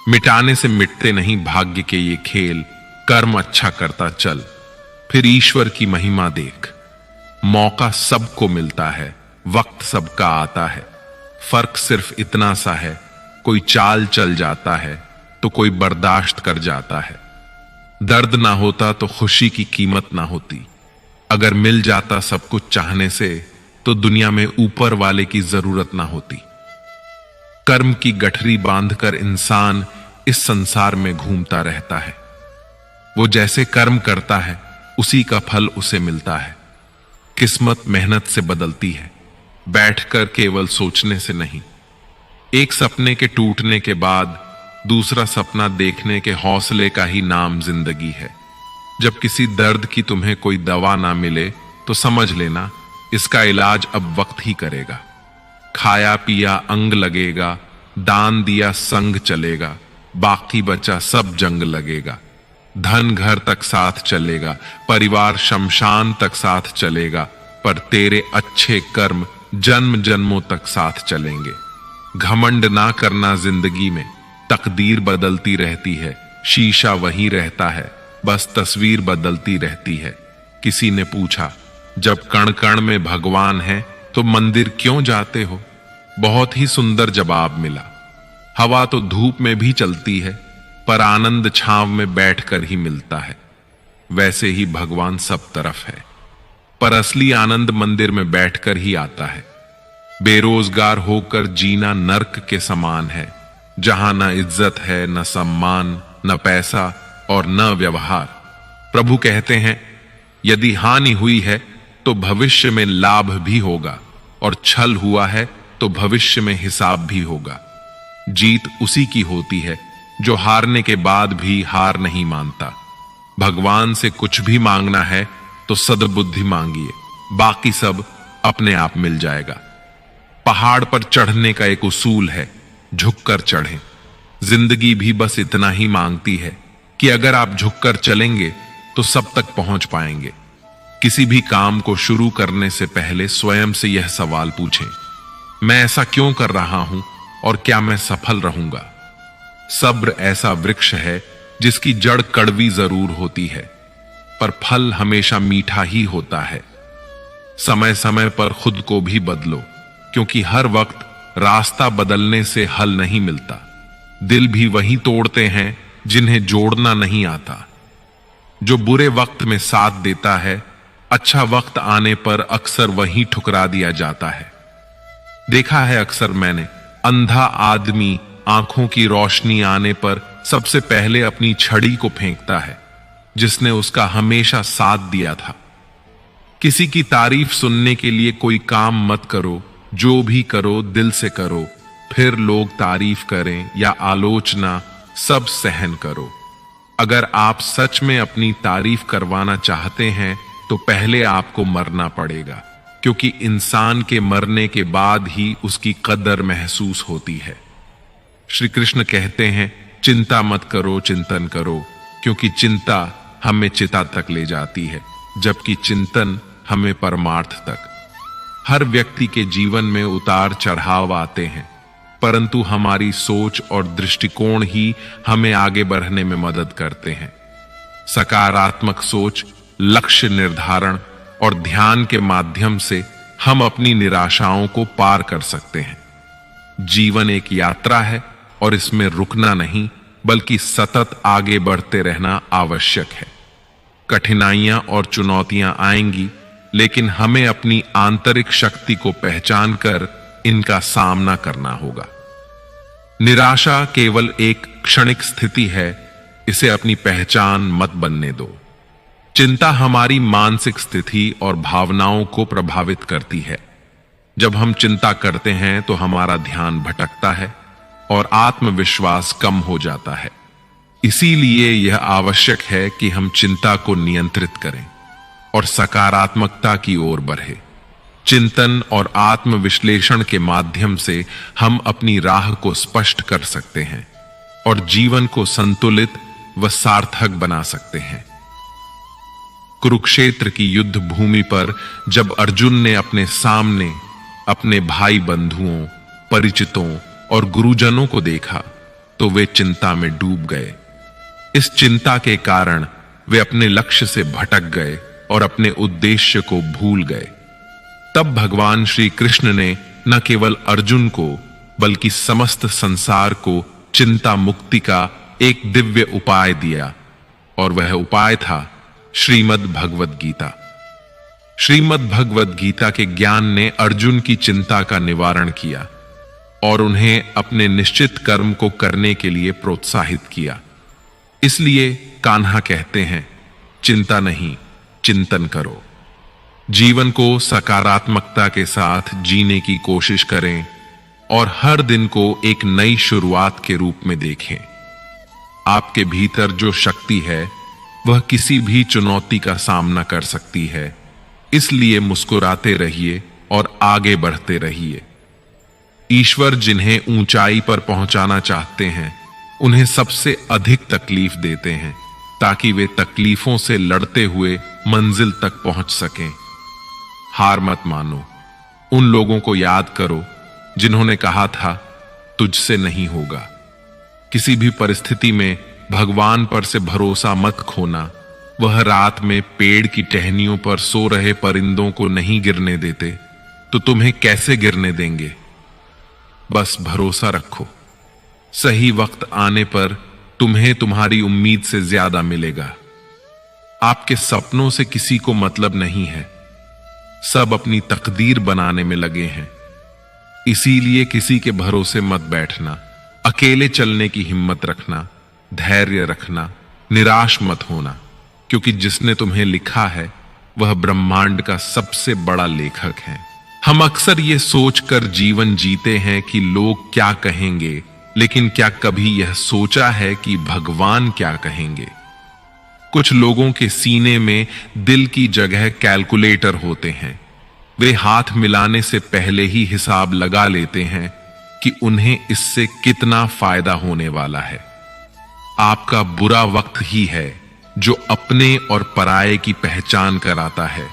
मिटाने से मिटते नहीं भाग्य के ये खेल, कर्म अच्छा करता चल, फिर ईश्वर की महिमा देख। मौका सबको मिलता है, वक्त सबका आता है, फर्क सिर्फ इतना सा है, कोई चाल चल जाता है तो कोई बर्दाश्त कर जाता है। दर्द ना होता तो खुशी की कीमत ना होती। अगर मिल जाता सब कुछ चाहने से तो दुनिया में ऊपर वाले की जरूरत ना होती। कर्म की गठरी बांधकर इंसान इस संसार में घूमता रहता है। वो जैसे कर्म करता है उसी का फल उसे मिलता है। किस्मत मेहनत से बदलती है, बैठकर केवल सोचने से नहीं। एक सपने के टूटने के बाद दूसरा सपना देखने के हौसले का ही नाम जिंदगी है। जब किसी दर्द की तुम्हें कोई दवा ना मिले तो समझ लेना इसका इलाज अब वक्त ही करेगा। खाया पिया अंग लगेगा, दान दिया संग चलेगा, बाकी बचा सब जंग लगेगा। धन घर तक साथ चलेगा, परिवार शमशान तक साथ चलेगा, पर तेरे अच्छे कर्म जन्म जन्मों तक साथ चलेंगे। घमंड ना करना जिंदगी में, तकदीर बदलती रहती है, शीशा वही रहता है, बस तस्वीर बदलती रहती है। किसी ने पूछा, जब कण कण में भगवान है तो मंदिर क्यों जाते हो? बहुत ही सुंदर जवाब मिला। हवा तो धूप में भी चलती है, पर आनंद छांव में बैठकर ही मिलता है। वैसे ही भगवान सब तरफ है, पर असली आनंद मंदिर में बैठकर ही आता है। बेरोजगार होकर जीना नर्क के समान है, जहां न इज्जत है, न सम्मान, न पैसा और न व्यवहार। प्रभु कहते हैं, यदि हानि हुई है तो भविष्य में लाभ भी होगा, और छल हुआ है तो भविष्य में हिसाब भी होगा। जीत उसी की होती है जो हारने के बाद भी हार नहीं मानता। भगवान से कुछ भी मांगना है तो सद्बुद्धि मांगिए, बाकी सब अपने आप मिल जाएगा। पहाड़ पर चढ़ने का एक उसूल है, झुककर चढ़ें। जिंदगी भी बस इतना ही मांगती है कि अगर आप झुककर चलेंगे तो सब तक पहुंच पाएंगे। किसी भी काम को शुरू करने से पहले स्वयं से यह सवाल पूछें, मैं ऐसा क्यों कर रहा हूं और क्या मैं सफल रहूंगा? सब्र ऐसा वृक्ष है जिसकी जड़ कड़वी जरूर होती है, पर फल हमेशा मीठा ही होता है। समय समय पर खुद को भी बदलो, क्योंकि हर वक्त रास्ता बदलने से हल नहीं मिलता। दिल भी वही तोड़ते हैं जिन्हें जोड़ना नहीं आता। जो बुरे वक्त में साथ देता है, अच्छा वक्त आने पर अक्सर वही ठुकरा दिया जाता है। देखा है अक्सर मैंने, अंधा आदमी आंखों की रोशनी आने पर सबसे पहले अपनी छड़ी को फेंकता है, जिसने उसका हमेशा साथ दिया था। किसी की तारीफ सुनने के लिए कोई काम मत करो, जो भी करो दिल से करो, फिर लोग तारीफ करें या आलोचना, सब सहन करो। अगर आप सच में अपनी तारीफ करवाना चाहते हैं तो पहले आपको मरना पड़ेगा, क्योंकि इंसान के मरने के बाद ही उसकी कदर महसूस होती है। श्री कृष्ण कहते हैं, चिंता मत करो, चिंतन करो, क्योंकि चिंता हमें चिता तक ले जाती है, जबकि चिंतन हमें परमार्थ तक। हर व्यक्ति के जीवन में उतार चढ़ाव आते हैं, परंतु हमारी सोच और दृष्टिकोण ही हमें आगे बढ़ने में मदद करते हैं। सकारात्मक सोच, लक्ष्य निर्धारण और ध्यान के माध्यम से हम अपनी निराशाओं को पार कर सकते हैं। जीवन एक यात्रा है और इसमें रुकना नहीं, बल्कि सतत आगे बढ़ते रहना आवश्यक है। कठिनाइयां और चुनौतियां आएंगी, लेकिन हमें अपनी आंतरिक शक्ति को पहचान कर इनका सामना करना होगा। निराशा केवल एक क्षणिक स्थिति है, इसे अपनी पहचान मत बनने दो। चिंता हमारी मानसिक स्थिति और भावनाओं को प्रभावित करती है। जब हम चिंता करते हैं तो हमारा ध्यान भटकता है और आत्मविश्वास कम हो जाता है। इसीलिए यह आवश्यक है कि हम चिंता को नियंत्रित करें और सकारात्मकता की ओर बढ़े। चिंतन और आत्मविश्लेषण के माध्यम से हम अपनी राह को स्पष्ट कर सकते हैं और जीवन को संतुलित व सार्थक बना सकते हैं। कुरुक्षेत्र की युद्ध भूमि पर जब अर्जुन ने अपने सामने अपने भाई बंधुओं, परिचितों और गुरुजनों को देखा तो वे चिंता में डूब गए। इस चिंता के कारण वे अपने लक्ष्य से भटक गए और अपने उद्देश्य को भूल गए। तब भगवान श्री कृष्ण ने न केवल अर्जुन को बल्कि समस्त संसार को चिंता मुक्ति का एक दिव्य उपाय दिया, और वह उपाय था श्रीमद् भगवद गीता। श्रीमद् भगवद गीता के ज्ञान ने अर्जुन की चिंता का निवारण किया और उन्हें अपने निश्चित कर्म को करने के लिए प्रोत्साहित किया। इसलिए कान्हा कहते हैं, चिंता नहीं, चिंतन करो। जीवन को सकारात्मकता के साथ जीने की कोशिश करें और हर दिन को एक नई शुरुआत के रूप में देखें। आपके भीतर जो शक्ति है वह किसी भी चुनौती का सामना कर सकती है। इसलिए मुस्कुराते रहिए और आगे बढ़ते रहिए। ईश्वर जिन्हें ऊंचाई पर पहुंचाना चाहते हैं उन्हें सबसे अधिक तकलीफ देते हैं, ताकि वे तकलीफों से लड़ते हुए मंजिल तक पहुंच सकें। हार मत मानो। उन लोगों को याद करो जिन्होंने कहा था तुझसे नहीं होगा। किसी भी परिस्थिति में भगवान पर से भरोसा मत खोना। वह रात में पेड़ की टहनियों पर सो रहे परिंदों को नहीं गिरने देते तो तुम्हें कैसे गिरने देंगे। बस भरोसा रखो, सही वक्त आने पर तुम्हें तुम्हारी उम्मीद से ज्यादा मिलेगा। आपके सपनों से किसी को मतलब नहीं है, सब अपनी तकदीर बनाने में लगे हैं। इसीलिए किसी के भरोसे मत बैठना, अकेले चलने की हिम्मत रखना, धैर्य रखना, निराश मत होना, क्योंकि जिसने तुम्हें लिखा है वह ब्रह्मांड का सबसे बड़ा लेखक है। हम अक्सर ये सोचकर जीवन जीते हैं कि लोग क्या कहेंगे, लेकिन क्या कभी यह सोचा है कि भगवान क्या कहेंगे। कुछ लोगों के सीने में दिल की जगह कैलकुलेटर होते हैं। वे हाथ मिलाने से पहले ही हिसाब लगा लेते हैं कि उन्हें इससे कितना फायदा होने वाला है। आपका बुरा वक्त ही है जो अपने और पराये की पहचान कराता है।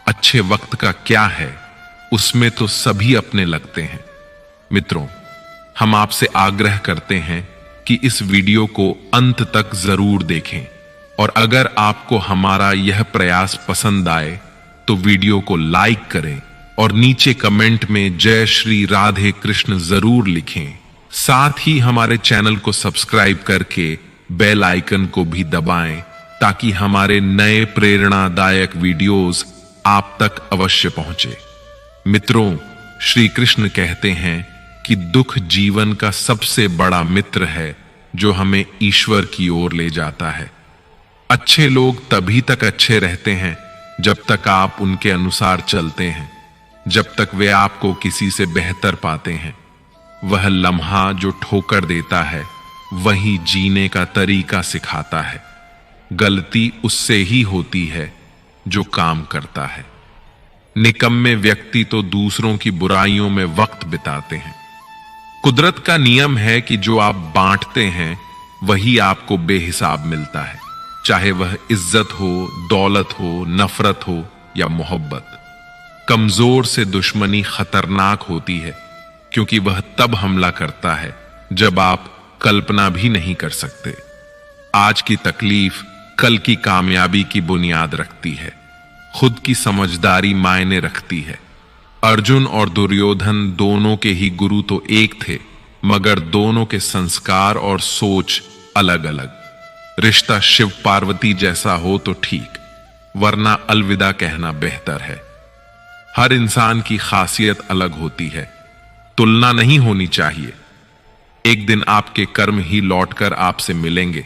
अच्छे वक्त का क्या है, उसमें तो सभी अपने लगते हैं। मित्रों, हम आपसे आग्रह करते हैं कि इस वीडियो को अंत तक जरूर देखें, और अगर आपको हमारा यह प्रयास पसंद आए तो वीडियो को लाइक करें और नीचे कमेंट में जय श्री राधे कृष्ण जरूर लिखें। साथ ही हमारे चैनल को सब्सक्राइब करके बेल आइकन को भी दबाएं, ताकि हमारे नए प्रेरणादायक वीडियोस आप तक अवश्य पहुंचे। मित्रों, श्री कृष्ण कहते हैं कि दुख जीवन का सबसे बड़ा मित्र है जो हमें ईश्वर की ओर ले जाता है। अच्छे लोग तभी तक अच्छे रहते हैं जब तक आप उनके अनुसार चलते हैं, जब तक वे आपको किसी से बेहतर पाते हैं। वह लम्हा जो ठोकर देता है वही जीने का तरीका सिखाता है। गलती उससे ही होती है जो काम करता है। निकम्मे व्यक्ति तो दूसरों की बुराइयों में वक्त बिताते हैं। कुदरत का नियम है कि जो आप बांटते हैं वही आपको बेहिसाब मिलता है, चाहे वह इज्जत हो, दौलत हो, नफरत हो या मोहब्बत। कमजोर से दुश्मनी खतरनाक होती है, क्योंकि वह तब हमला करता है जब आप कल्पना भी नहीं कर सकते। आज की तकलीफ कल की कामयाबी की बुनियाद रखती है। खुद की समझदारी मायने रखती है। अर्जुन और दुर्योधन दोनों के ही गुरु तो एक थे, मगर दोनों के संस्कार और सोच अलग अलग। रिश्ता शिव पार्वती जैसा हो तो ठीक, वरना अलविदा कहना बेहतर है। हर इंसान की खासियत अलग होती है, तुलना नहीं होनी चाहिए। एक दिन आपके कर्म ही लौटकर आपसे मिलेंगे,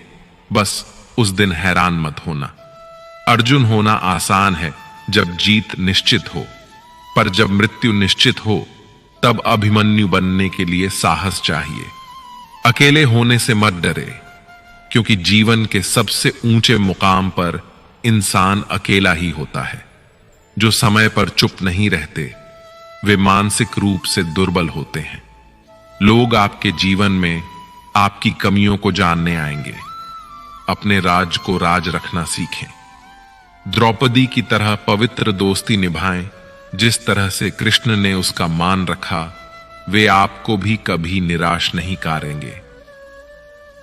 बस उस दिन हैरान मत होना। अर्जुन होना आसान है जब जीत निश्चित हो, पर जब मृत्यु निश्चित हो तब अभिमन्यु बनने के लिए साहस चाहिए। अकेले होने से मत डरे, क्योंकि जीवन के सबसे ऊंचे मुकाम पर इंसान अकेला ही होता है। जो समय पर चुप नहीं रहते वे मानसिक रूप से दुर्बल होते हैं। लोग आपके जीवन में आपकी कमियों को जानने आएंगे। अपने राज को राज रखना सीखें। द्रौपदी की तरह पवित्र दोस्ती निभाएं। जिस तरह से कृष्ण ने उसका मान रखा, वे आपको भी कभी निराश नहीं करेंगे।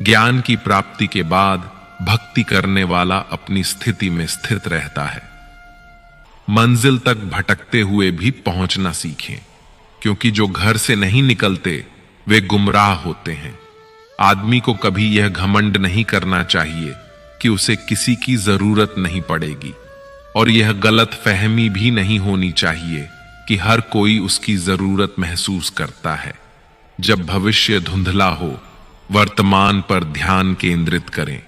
ज्ञान की प्राप्ति के बाद भक्ति करने वाला अपनी स्थिति में स्थित रहता है। मंजिल तक भटकते हुए भी पहुंचना सीखें, क्योंकि जो घर से नहीं निकलते वे गुमराह होते हैं। आदमी को कभी यह घमंड नहीं करना चाहिए कि उसे किसी की जरूरत नहीं पड़ेगी, और यह गलत फहमी भी नहीं होनी चाहिए कि हर कोई उसकी जरूरत महसूस करता है। जब भविष्य धुंधला हो, वर्तमान पर ध्यान केंद्रित करें।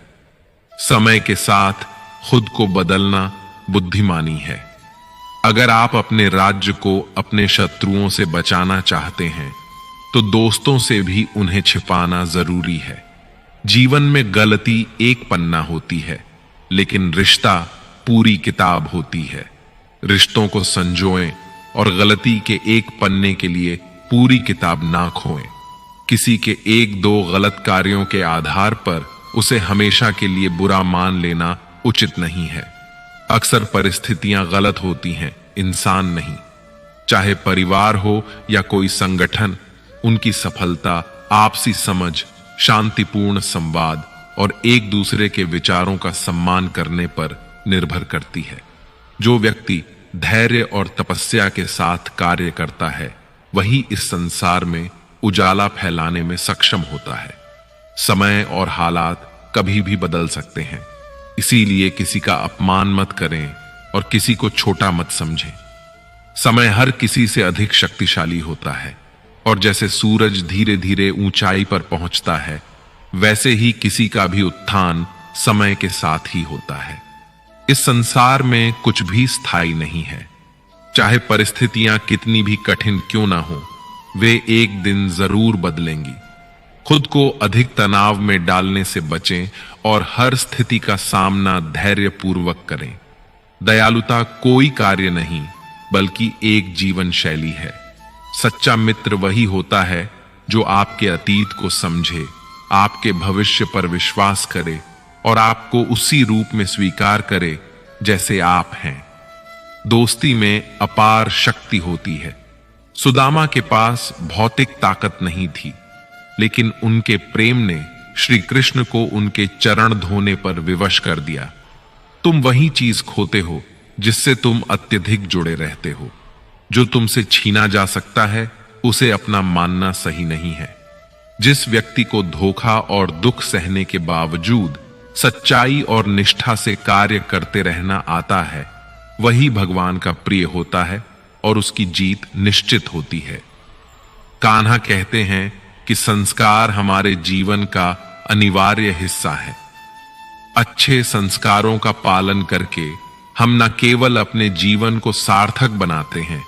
समय के साथ खुद को बदलना बुद्धिमानी है। अगर आप अपने राज्य को अपने शत्रुओं से बचाना चाहते हैं तो दोस्तों से भी उन्हें छिपाना जरूरी है। जीवन में गलती एक पन्ना होती है, लेकिन रिश्ता पूरी किताब होती है। रिश्तों को संजोएं और गलती के एक पन्ने के लिए पूरी किताब ना खोएं। किसी के एक दो गलत कार्यों के आधार पर उसे हमेशा के लिए बुरा मान लेना उचित नहीं है। अक्सर परिस्थितियां गलत होती हैं, इंसान नहीं। चाहे परिवार हो या कोई संगठन, उनकी सफलता आपसी समझ, शांतिपूर्ण संवाद और एक दूसरे के विचारों का सम्मान करने पर निर्भर करती है। जो व्यक्ति धैर्य और तपस्या के साथ कार्य करता है, वही इस संसार में उजाला फैलाने में सक्षम होता है। समय और हालात कभी भी बदल सकते हैं, इसीलिए किसी का अपमान मत करें और किसी को छोटा मत समझें। समय हर किसी से अधिक शक्तिशाली होता है, और जैसे सूरज धीरे धीरे ऊंचाई पर पहुंचता है, वैसे ही किसी का भी उत्थान समय के साथ ही होता है। इस संसार में कुछ भी स्थायी नहीं है। चाहे परिस्थितियां कितनी भी कठिन क्यों ना हो, वे एक दिन जरूर बदलेंगी। खुद को अधिक तनाव में डालने से बचें और हर स्थिति का सामना धैर्यपूर्वक करें। दयालुता कोई कार्य नहीं, बल्कि एक जीवन शैली है। सच्चा मित्र वही होता है जो आपके अतीत को समझे, आपके भविष्य पर विश्वास करे और आपको उसी रूप में स्वीकार करे जैसे आप हैं। दोस्ती में अपार शक्ति होती है। सुदामा के पास भौतिक ताकत नहीं थी, लेकिन उनके प्रेम ने श्री कृष्ण को उनके चरण धोने पर विवश कर दिया। तुम वही चीज खोते हो जिससे तुम अत्यधिक जुड़े रहते हो। जो तुमसे छीना जा सकता है, उसे अपना मानना सही नहीं है। जिस व्यक्ति को धोखा और दुख सहने के बावजूद सच्चाई और निष्ठा से कार्य करते रहना आता है, वही भगवान का प्रिय होता है और उसकी जीत निश्चित होती है। कान्हा कहते हैं कि संस्कार हमारे जीवन का अनिवार्य हिस्सा है। अच्छे संस्कारों का पालन करके हम न केवल अपने जीवन को सार्थक बनाते हैं,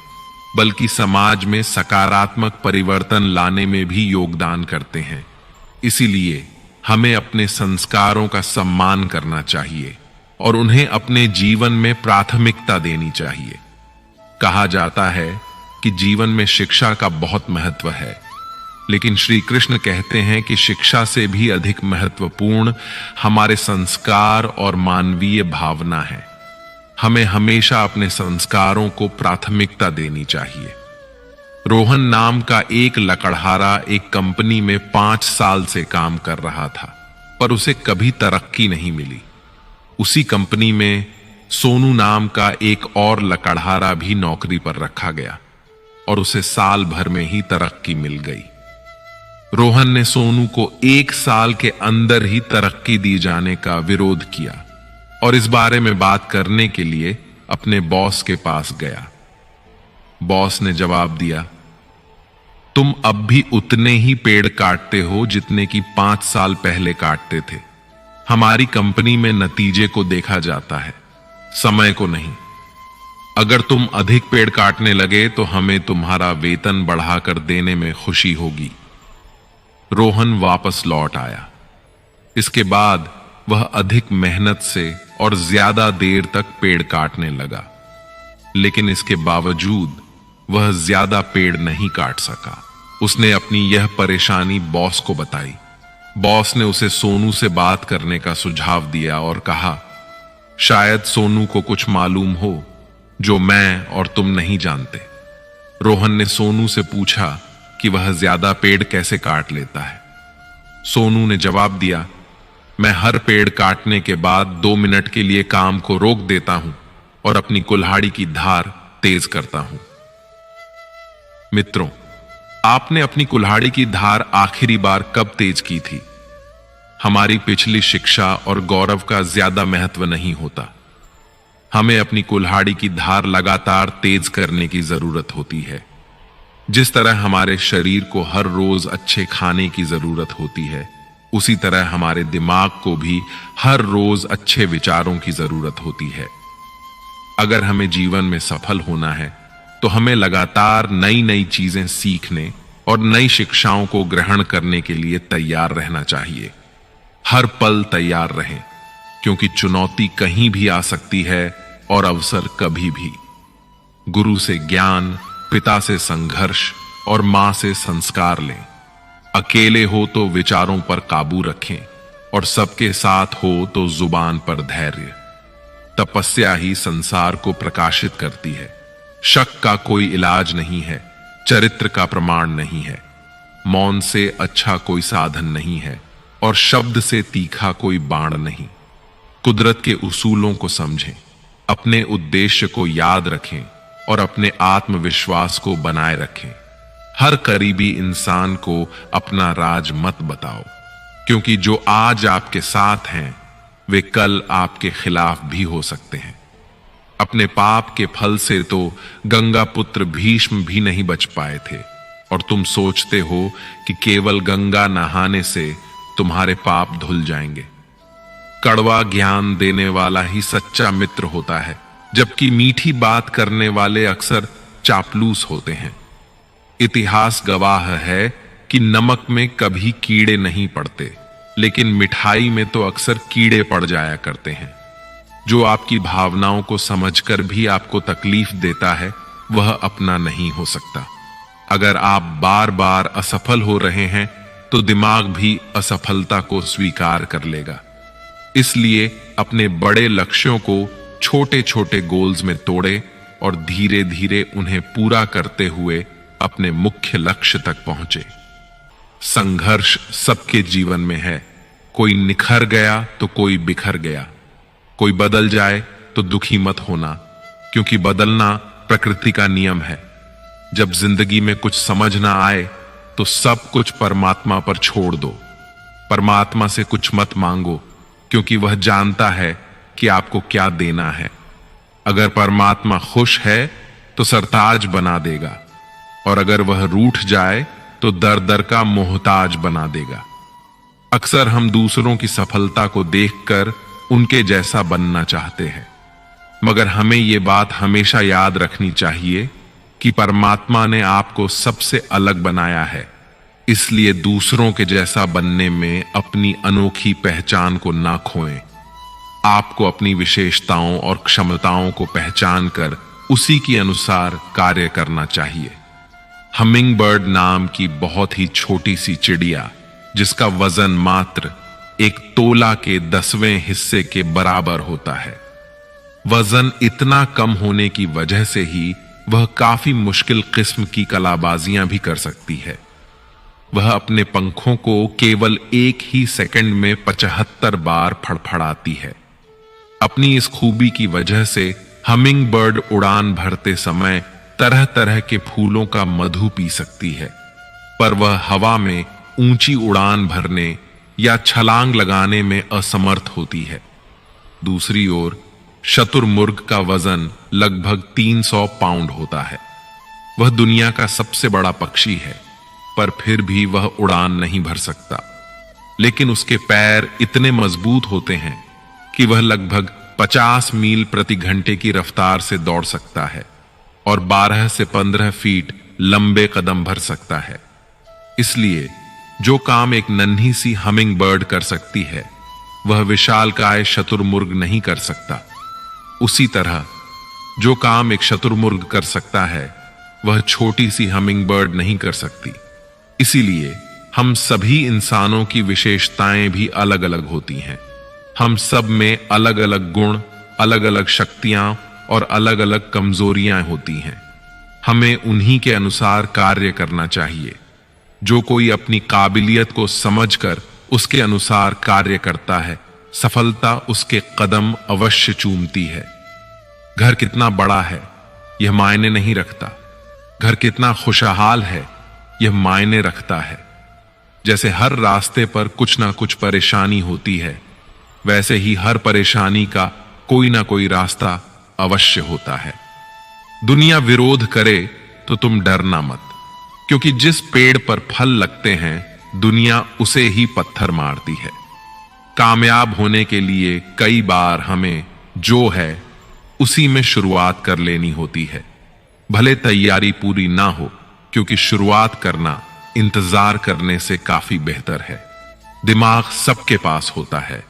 बल्कि समाज में सकारात्मक परिवर्तन लाने में भी योगदान करते हैं। इसीलिए हमें अपने संस्कारों का सम्मान करना चाहिए और उन्हें अपने जीवन में प्राथमिकता देनी चाहिए। कहा जाता है कि जीवन में शिक्षा का बहुत महत्व है, लेकिन श्री कृष्ण कहते हैं कि शिक्षा से भी अधिक महत्वपूर्ण हमारे संस्कार और मानवीय भावना है। हमें हमेशा अपने संस्कारों को प्राथमिकता देनी चाहिए। रोहन नाम का एक लकड़हारा एक कंपनी में 5 साल से काम कर रहा था, पर उसे कभी तरक्की नहीं मिली। उसी कंपनी में सोनू नाम का एक और लकड़हारा भी नौकरी पर रखा गया और उसे साल भर में ही तरक्की मिल गई। रोहन ने सोनू को 1 साल के अंदर ही तरक्की दी जाने का विरोध किया और इस बारे में बात करने के लिए अपने बॉस के पास गया। बॉस ने जवाब दिया, तुम अब भी उतने ही पेड़ काटते हो जितने कि 5 साल पहले काटते थे। हमारी कंपनी में नतीजे को देखा जाता है, समय को नहीं। अगर तुम अधिक पेड़ काटने लगे तो हमें तुम्हारा वेतन बढ़ाकर देने में खुशी होगी। रोहन वापस लौट आया। इसके बाद वह अधिक मेहनत से और ज्यादा देर तक पेड़ काटने लगा, लेकिन इसके बावजूद वह ज्यादा पेड़ नहीं काट सका। उसने अपनी यह परेशानी बॉस को बताई। बॉस ने उसे सोनू से बात करने का सुझाव दिया और कहा, शायद सोनू को कुछ मालूम हो जो मैं और तुम नहीं जानते। रोहन ने सोनू से पूछा कि वह ज्यादा पेड़ कैसे काट लेता है। सोनू ने जवाब दिया, मैं हर पेड़ काटने के बाद 2 मिनट के लिए काम को रोक देता हूं और अपनी कुल्हाड़ी की धार तेज करता हूं। मित्रों, आपने अपनी कुल्हाड़ी की धार आखिरी बार कब तेज की थी? हमारी पिछली शिक्षा और गौरव का ज्यादा महत्व नहीं होता। हमें अपनी कुल्हाड़ी की धार लगातार तेज करने की जरूरत होती है। जिस तरह हमारे शरीर को हर रोज अच्छे खाने की जरूरत होती है, उसी तरह हमारे दिमाग को भी हर रोज अच्छे विचारों की जरूरत होती है। अगर हमें जीवन में सफल होना है तो हमें लगातार नई नई चीजें सीखने और नई शिक्षाओं को ग्रहण करने के लिए तैयार रहना चाहिए। हर पल तैयार रहें, क्योंकि चुनौती कहीं भी आ सकती है और अवसर कभी भी। गुरु से ज्ञान, पिता से संघर्ष और मां से संस्कार लें। अकेले हो तो विचारों पर काबू रखें और सबके साथ हो तो जुबान पर धैर्य। तपस्या ही संसार को प्रकाशित करती है। शक का कोई इलाज नहीं है, चरित्र का प्रमाण नहीं है। मौन से अच्छा कोई साधन नहीं है और शब्द से तीखा कोई बाण नहीं। कुदरत के उसूलों को समझें, अपने उद्देश्य को याद रखें और अपने आत्मविश्वास को बनाए रखें। हर करीबी इंसान को अपना राज मत बताओ, क्योंकि जो आज आपके साथ हैं वे कल आपके खिलाफ भी हो सकते हैं। अपने पाप के फल से तो गंगा पुत्र भीष्म भी नहीं बच पाए थे, और तुम सोचते हो कि केवल गंगा नहाने से तुम्हारे पाप धुल जाएंगे। कड़वा ज्ञान देने वाला ही सच्चा मित्र होता है, जबकि मीठी बात करने वाले अक्सर चापलूस होते हैं। इतिहास गवाह है कि नमक में कभी कीड़े नहीं पड़ते, लेकिन मिठाई में तो अक्सर कीड़े पड़ जाया करते हैं। जो आपकी भावनाओं को समझकर भी आपको तकलीफ देता है, वह अपना नहीं हो सकता। अगर आप बार बार असफल हो रहे हैं तो दिमाग भी असफलता को स्वीकार कर लेगा। इसलिए अपने बड़े लक्ष्यों को छोटे छोटे गोल्स में तोड़े और धीरे धीरे उन्हें पूरा करते हुए अपने मुख्य लक्ष्य तक पहुंचे। संघर्ष सबके जीवन में है। कोई निखर गया तो कोई बिखर गया। कोई बदल जाए तो दुखी मत होना, क्योंकि बदलना प्रकृति का नियम है। जब जिंदगी में कुछ समझ ना आए तो सब कुछ परमात्मा पर छोड़ दो। परमात्मा से कुछ मत मांगो, क्योंकि वह जानता है कि आपको क्या देना है। अगर परमात्मा खुश है तो सरताज बना देगा, और अगर वह रूठ जाए तो दर दर का मोहताज बना देगा। अक्सर हम दूसरों की सफलता को देखकर उनके जैसा बनना चाहते हैं, मगर हमें यह बात हमेशा याद रखनी चाहिए कि परमात्मा ने आपको सबसे अलग बनाया है। इसलिए दूसरों के जैसा बनने में अपनी अनोखी पहचान को ना खोएं। आपको अपनी विशेषताओं और क्षमताओं को पहचान कर उसी के अनुसार कार्य करना चाहिए। हमिंग बर्ड नाम की बहुत ही छोटी सी चिड़िया, जिसका वजन मात्र एक तोला के 10वें हिस्से के बराबर होता है, वजन इतना कम होने की वजह से ही वह काफी मुश्किल किस्म की कलाबाजियां भी कर सकती है। वह अपने पंखों को केवल 1 ही सेकंड में 75 बार फड़फड़ाती है। अपनी इस खूबी की वजह से हमिंग बर्ड उड़ान भरते समय तरह तरह के फूलों का मधु पी सकती है, पर वह हवा में ऊंची उड़ान भरने या छलांग लगाने में असमर्थ होती है। दूसरी ओर शतुरमुर्ग का वजन लगभग 300 पाउंड होता है। वह दुनिया का सबसे बड़ा पक्षी है, पर फिर भी वह उड़ान नहीं भर सकता। लेकिन उसके पैर इतने मजबूत होते हैं कि वह लगभग 50 मील प्रति घंटे की रफ्तार से दौड़ सकता है और 12 से 15 फीट लंबे कदम भर सकता है। इसलिए जो काम एक नन्ही सी हमिंग बर्ड कर सकती है, वह विशालकाय शतुरमुर्ग नहीं कर सकता। उसी तरह जो काम एक शतुरमुर्ग कर सकता है, वह छोटी सी हमिंग बर्ड नहीं कर सकती। इसीलिए हम सभी इंसानों की विशेषताएं भी अलग अलग होती हैं। हम सब में अलग अलग गुण, अलग अलग शक्तियां और अलग अलग कमजोरियां होती हैं। हमें उन्हीं के अनुसार कार्य करना चाहिए। जो कोई अपनी काबिलियत को समझकर उसके अनुसार कार्य करता है, सफलता उसके कदम अवश्य चूमती है। घर कितना बड़ा है यह मायने नहीं रखता, घर कितना खुशहाल है यह मायने रखता है। जैसे हर रास्ते पर कुछ ना कुछ परेशानी होती है, वैसे ही हर परेशानी का कोई ना कोई रास्ता अवश्य होता है। दुनिया विरोध करे तो तुम डरना मत, क्योंकि जिस पेड़ पर फल लगते हैं दुनिया उसे ही पत्थर मारती है। कामयाब होने के लिए कई बार हमें जो है उसी में शुरुआत कर लेनी होती है, भले तैयारी पूरी ना हो, क्योंकि शुरुआत करना इंतजार करने से काफी बेहतर है। दिमाग सबके पास होता है,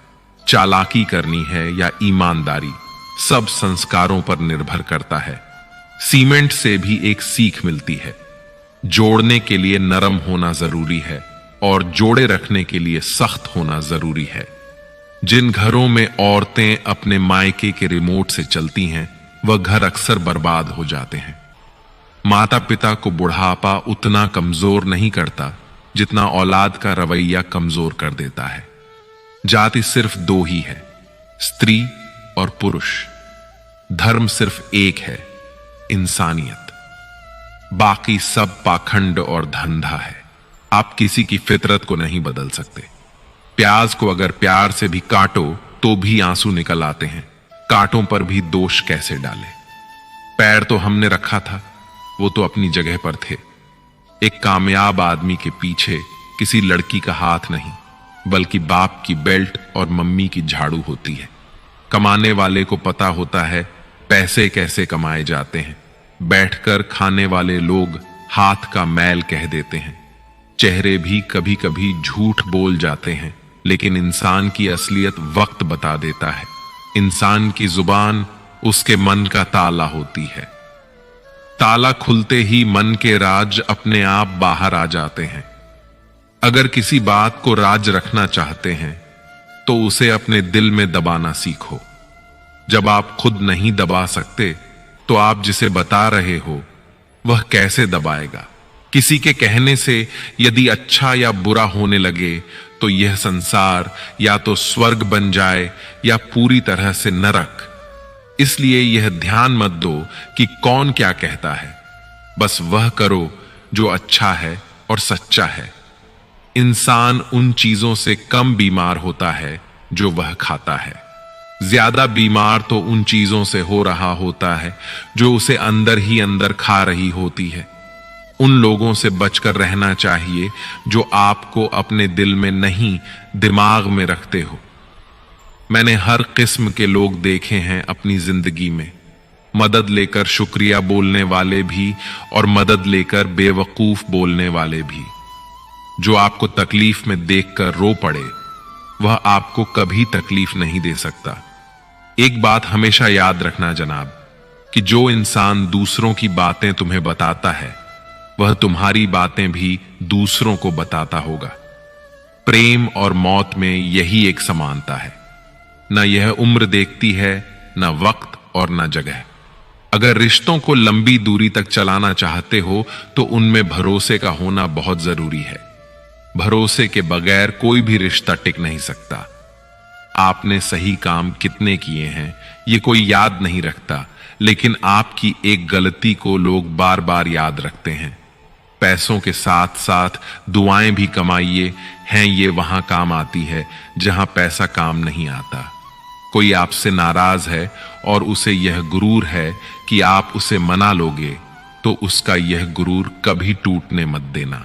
चालाकी करनी है या ईमानदारी सब संस्कारों पर निर्भर करता है। सीमेंट से भी एक सीख मिलती है, जोड़ने के लिए नरम होना जरूरी है और जोड़े रखने के लिए सख्त होना जरूरी है। जिन घरों में औरतें अपने मायके के रिमोट से चलती हैं वह घर अक्सर बर्बाद हो जाते हैं। माता पिता को बुढ़ापा उतना कमजोर नहीं करता जितना औलाद का रवैया कमजोर कर देता है। जाति सिर्फ दो ही है, स्त्री और पुरुष। धर्म सिर्फ एक है, इंसानियत। बाकी सब पाखंड और धंधा है। आप किसी की फितरत को नहीं बदल सकते। प्याज को अगर प्यार से भी काटो तो भी आंसू निकल आते हैं, कांटों पर भी दोष कैसे डाले। पैर तो हमने रखा था, वो तो अपनी जगह पर थे। एक कामयाब आदमी के पीछे किसी लड़की का हाथ नहीं, बल्कि बाप की बेल्ट और मम्मी की झाड़ू होती है। कमाने वाले को पता होता है पैसे कैसे कमाए जाते हैं। बैठकर खाने वाले लोग हाथ का मैल कह देते हैं। चेहरे भी कभी कभी झूठ बोल जाते हैं, लेकिन इंसान की असलियत वक्त बता देता है। इंसान की जुबान उसके मन का ताला होती है। ताला खुलते ही मन के राज अपने आप बाहर आ जाते हैं। अगर किसी बात को राज रखना चाहते हैं तो उसे अपने दिल में दबाना सीखो। जब आप खुद नहीं दबा सकते तो आप जिसे बता रहे हो वह कैसे दबाएगा। किसी के कहने से यदि अच्छा या बुरा होने लगे तो यह संसार या तो स्वर्ग बन जाए या पूरी तरह से नरक। इसलिए यह ध्यान मत दो कि कौन क्या कहता है, बस वह करो जो अच्छा है और सच्चा है। इंसान उन चीजों से कम बीमार होता है जो वह खाता है। ज्यादा बीमार तो उन चीजों से हो रहा होता है जो उसे अंदर ही अंदर खा रही होती है। उन लोगों से बचकर रहना चाहिए जो आपको अपने दिल में नहीं दिमाग में रखते हो। मैंने हर किस्म के लोग देखे हैं अपनी जिंदगी में, मदद लेकर शुक्रिया बोलने वाले भी और मदद लेकर बेवकूफ बोलने वाले भी। जो आपको तकलीफ में देखकर रो पड़े वह आपको कभी तकलीफ नहीं दे सकता। एक बात हमेशा याद रखना जनाब, कि जो इंसान दूसरों की बातें तुम्हें बताता है वह तुम्हारी बातें भी दूसरों को बताता होगा। प्रेम और मौत में यही एक समानता है। न यह उम्र देखती है, न वक्त और न जगह। अगर रिश्तों को लंबी दूरी तक चलाना चाहते हो तो उनमें भरोसे का होना बहुत जरूरी है। भरोसे के बगैर कोई भी रिश्ता टिक नहीं सकता। आपने सही काम कितने किए हैं ये कोई याद नहीं रखता, लेकिन आपकी एक गलती को लोग बार बार याद रखते हैं। पैसों के साथ साथ दुआएं भी कमाइए, हैं ये वहां काम आती है जहां पैसा काम नहीं आता। कोई आपसे नाराज है और उसे यह गुरूर है कि आप उसे मना लोगे, तो उसका यह गुरूर कभी टूटने मत देना।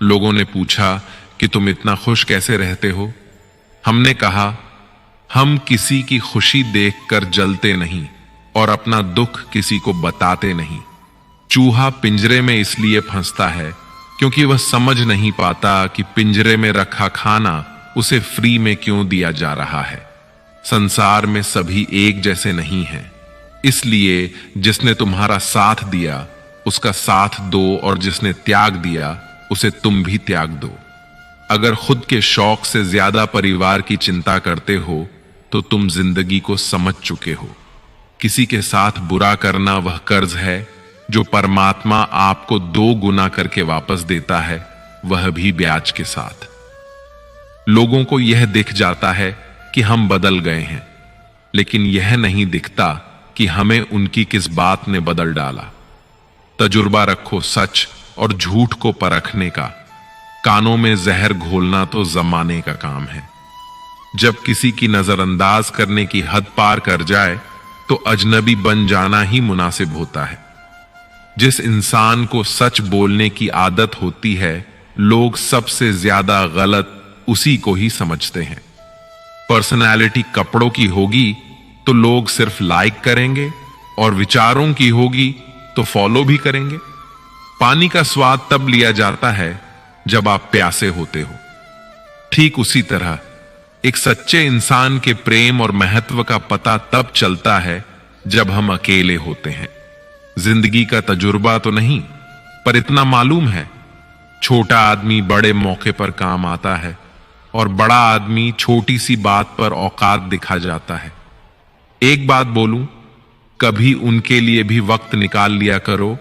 लोगों ने पूछा कि तुम इतना खुश कैसे रहते हो? हमने कहा, हम किसी की खुशी देखकर जलते नहीं और अपना दुख किसी को बताते नहीं। चूहा पिंजरे में इसलिए फंसता है क्योंकि वह समझ नहीं पाता कि पिंजरे में रखा खाना उसे फ्री में क्यों दिया जा रहा है। संसार में सभी एक जैसे नहीं हैं, इसलिए जिसने तुम्हारा साथ दिया उसका साथ दो और जिसने त्याग दिया उसे तुम भी त्याग दो। अगर खुद के शौक से ज्यादा परिवार की चिंता करते हो तो तुम जिंदगी को समझ चुके हो। किसी के साथ बुरा करना वह कर्ज है जो परमात्मा आपको 2 गुना करके वापस देता है, वह भी ब्याज के साथ। लोगों को यह दिख जाता है कि हम बदल गए हैं, लेकिन यह नहीं दिखता कि हमें उनकी किस बात ने बदल डाला। तजुर्बा रखो सच और झूठ को परखने का, कानों में जहर घोलना तो जमाने का काम है। जब किसी की नजरअंदाज करने की हद पार कर जाए तो अजनबी बन जाना ही मुनासिब होता है। जिस इंसान को सच बोलने की आदत होती है, लोग सबसे ज्यादा गलत उसी को ही समझते हैं। पर्सनैलिटी कपड़ों की होगी तो लोग सिर्फ लाइक करेंगे, और विचारों की होगी तो फॉलो भी करेंगे। पानी का स्वाद तब लिया जाता है जब आप प्यासे होते हो। ठीक उसी तरह एक सच्चे इंसान के प्रेम और महत्व का पता तब चलता है जब हम अकेले होते हैं। जिंदगी का तजुर्बा तो नहीं, पर इतना मालूम है, छोटा आदमी बड़े मौके पर काम आता है और बड़ा आदमी छोटी सी बात पर औकात दिखा जाता है। एक बात बोलूं, कभी उनके लिए भी वक्त निकाल लिया करो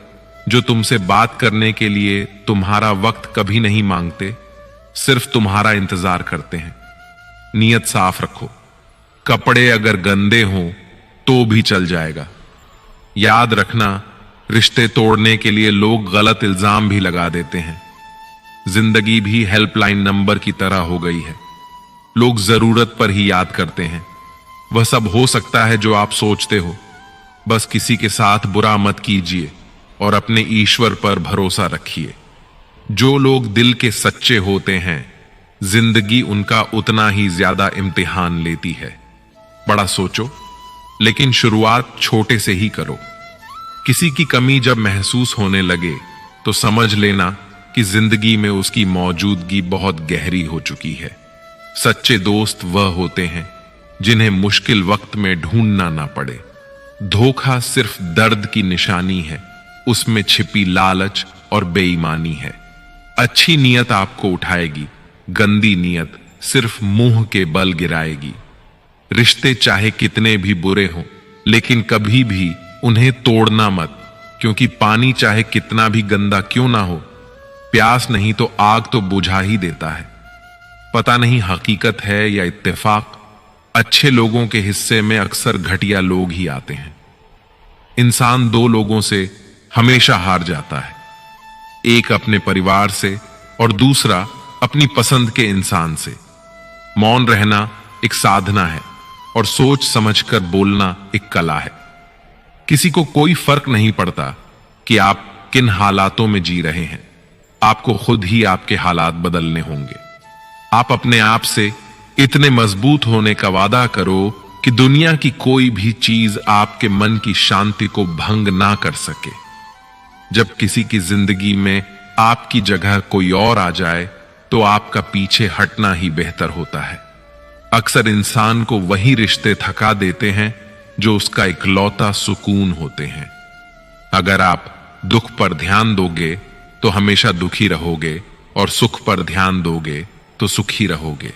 जो तुमसे बात करने के लिए तुम्हारा वक्त कभी नहीं मांगते, सिर्फ तुम्हारा इंतजार करते हैं। नीयत साफ रखो, कपड़े अगर गंदे हों तो भी चल जाएगा। याद रखना, रिश्ते तोड़ने के लिए लोग गलत इल्जाम भी लगा देते हैं। जिंदगी भी हेल्पलाइन नंबर की तरह हो गई है, लोग जरूरत पर ही याद करते हैं। वह सब हो सकता है जो आप सोचते हो, बस किसी के साथ बुरा मत कीजिए और अपने ईश्वर पर भरोसा रखिए। जो लोग दिल के सच्चे होते हैं, जिंदगी उनका उतना ही ज्यादा इम्तिहान लेती है। बड़ा सोचो, लेकिन शुरुआत छोटे से ही करो। किसी की कमी जब महसूस होने लगे तो समझ लेना कि जिंदगी में उसकी मौजूदगी बहुत गहरी हो चुकी है। सच्चे दोस्त वह होते हैं जिन्हें मुश्किल वक्त में ढूंढना ना पड़े। धोखा सिर्फ दर्द की निशानी है, उसमें छिपी लालच और बेईमानी है। अच्छी नीयत आपको उठाएगी, गंदी नीयत सिर्फ मुंह के बल गिराएगी। रिश्ते चाहे कितने भी बुरे हों, लेकिन कभी भी उन्हें तोड़ना मत, क्योंकि पानी चाहे कितना भी गंदा क्यों ना हो, प्यास नहीं तो आग तो बुझा ही देता है। पता नहीं हकीकत है या इत्तेफाक, अच्छे लोगों के हिस्से में अक्सर घटिया लोग ही आते हैं। इंसान दो लोगों से हमेशा हार जाता है, एक अपने परिवार से और दूसरा अपनी पसंद के इंसान से। मौन रहना एक साधना है और सोच समझकर बोलना एक कला है। किसी को कोई फर्क नहीं पड़ता कि आप किन हालातों में जी रहे हैं, आपको खुद ही आपके हालात बदलने होंगे। आप अपने आप से इतने मजबूत होने का वादा करो कि दुनिया की कोई भी चीज आपके मन की शांति को भंग ना कर सके। जब किसी की जिंदगी में आपकी जगह कोई और आ जाए तो आपका पीछे हटना ही बेहतर होता है। अक्सर इंसान को वही रिश्ते थका देते हैं जो उसका इकलौता सुकून होते हैं। अगर आप दुख पर ध्यान दोगे तो हमेशा दुखी रहोगे, और सुख पर ध्यान दोगे तो सुखी रहोगे।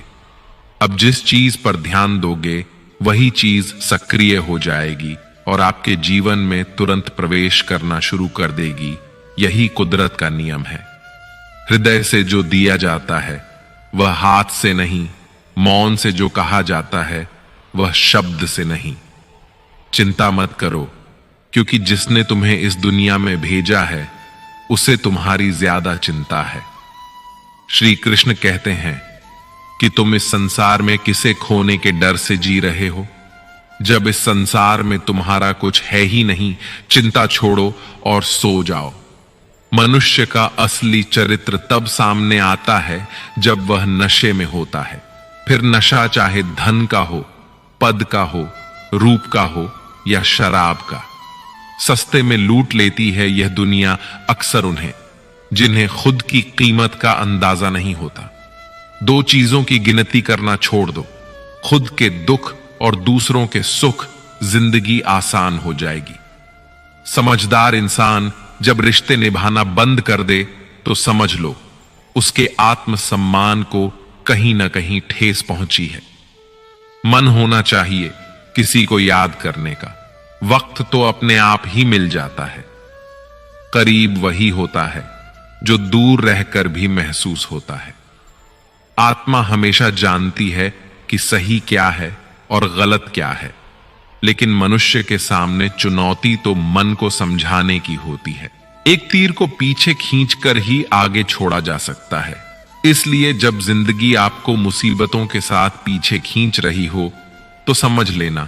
अब जिस चीज पर ध्यान दोगे वही चीज सक्रिय हो जाएगी और आपके जीवन में तुरंत प्रवेश करना शुरू कर देगी। यही कुदरत का नियम है। हृदय से जो दिया जाता है वह हाथ से नहीं, मौन से जो कहा जाता है वह शब्द से नहीं। चिंता मत करो, क्योंकि जिसने तुम्हें इस दुनिया में भेजा है उसे तुम्हारी ज्यादा चिंता है। श्री कृष्ण कहते हैं कि तुम इस संसार में किसे खोने के डर से जी रहे हो? जब इस संसार में तुम्हारा कुछ है ही नहीं, चिंता छोड़ो और सो जाओ। मनुष्य का असली चरित्र तब सामने आता है जब वह नशे में होता है। फिर नशा चाहे धन का हो, पद का हो, रूप का हो या शराब का। सस्ते में लूट लेती है यह दुनिया अक्सर उन्हें जिन्हें खुद की कीमत का अंदाजा नहीं होता। दो चीजों की गिनती करना छोड़ दो, खुद के दुख और दूसरों के सुख, जिंदगी आसान हो जाएगी। समझदार इंसान जब रिश्ते निभाना बंद कर दे तो समझ लो उसके आत्मसम्मान को कहीं ना कहीं ठेस पहुंची है। मन होना चाहिए किसी को याद करने का, वक्त तो अपने आप ही मिल जाता है। करीब वही होता है जो दूर रहकर भी महसूस होता है। आत्मा हमेशा जानती है कि सही क्या है और गलत क्या है, लेकिन मनुष्य के सामने चुनौती तो मन को समझाने की होती है। एक तीर को पीछे खींचकर ही आगे छोड़ा जा सकता है। इसलिए जब जिंदगी आपको मुसीबतों के साथ पीछे खींच रही हो तो समझ लेना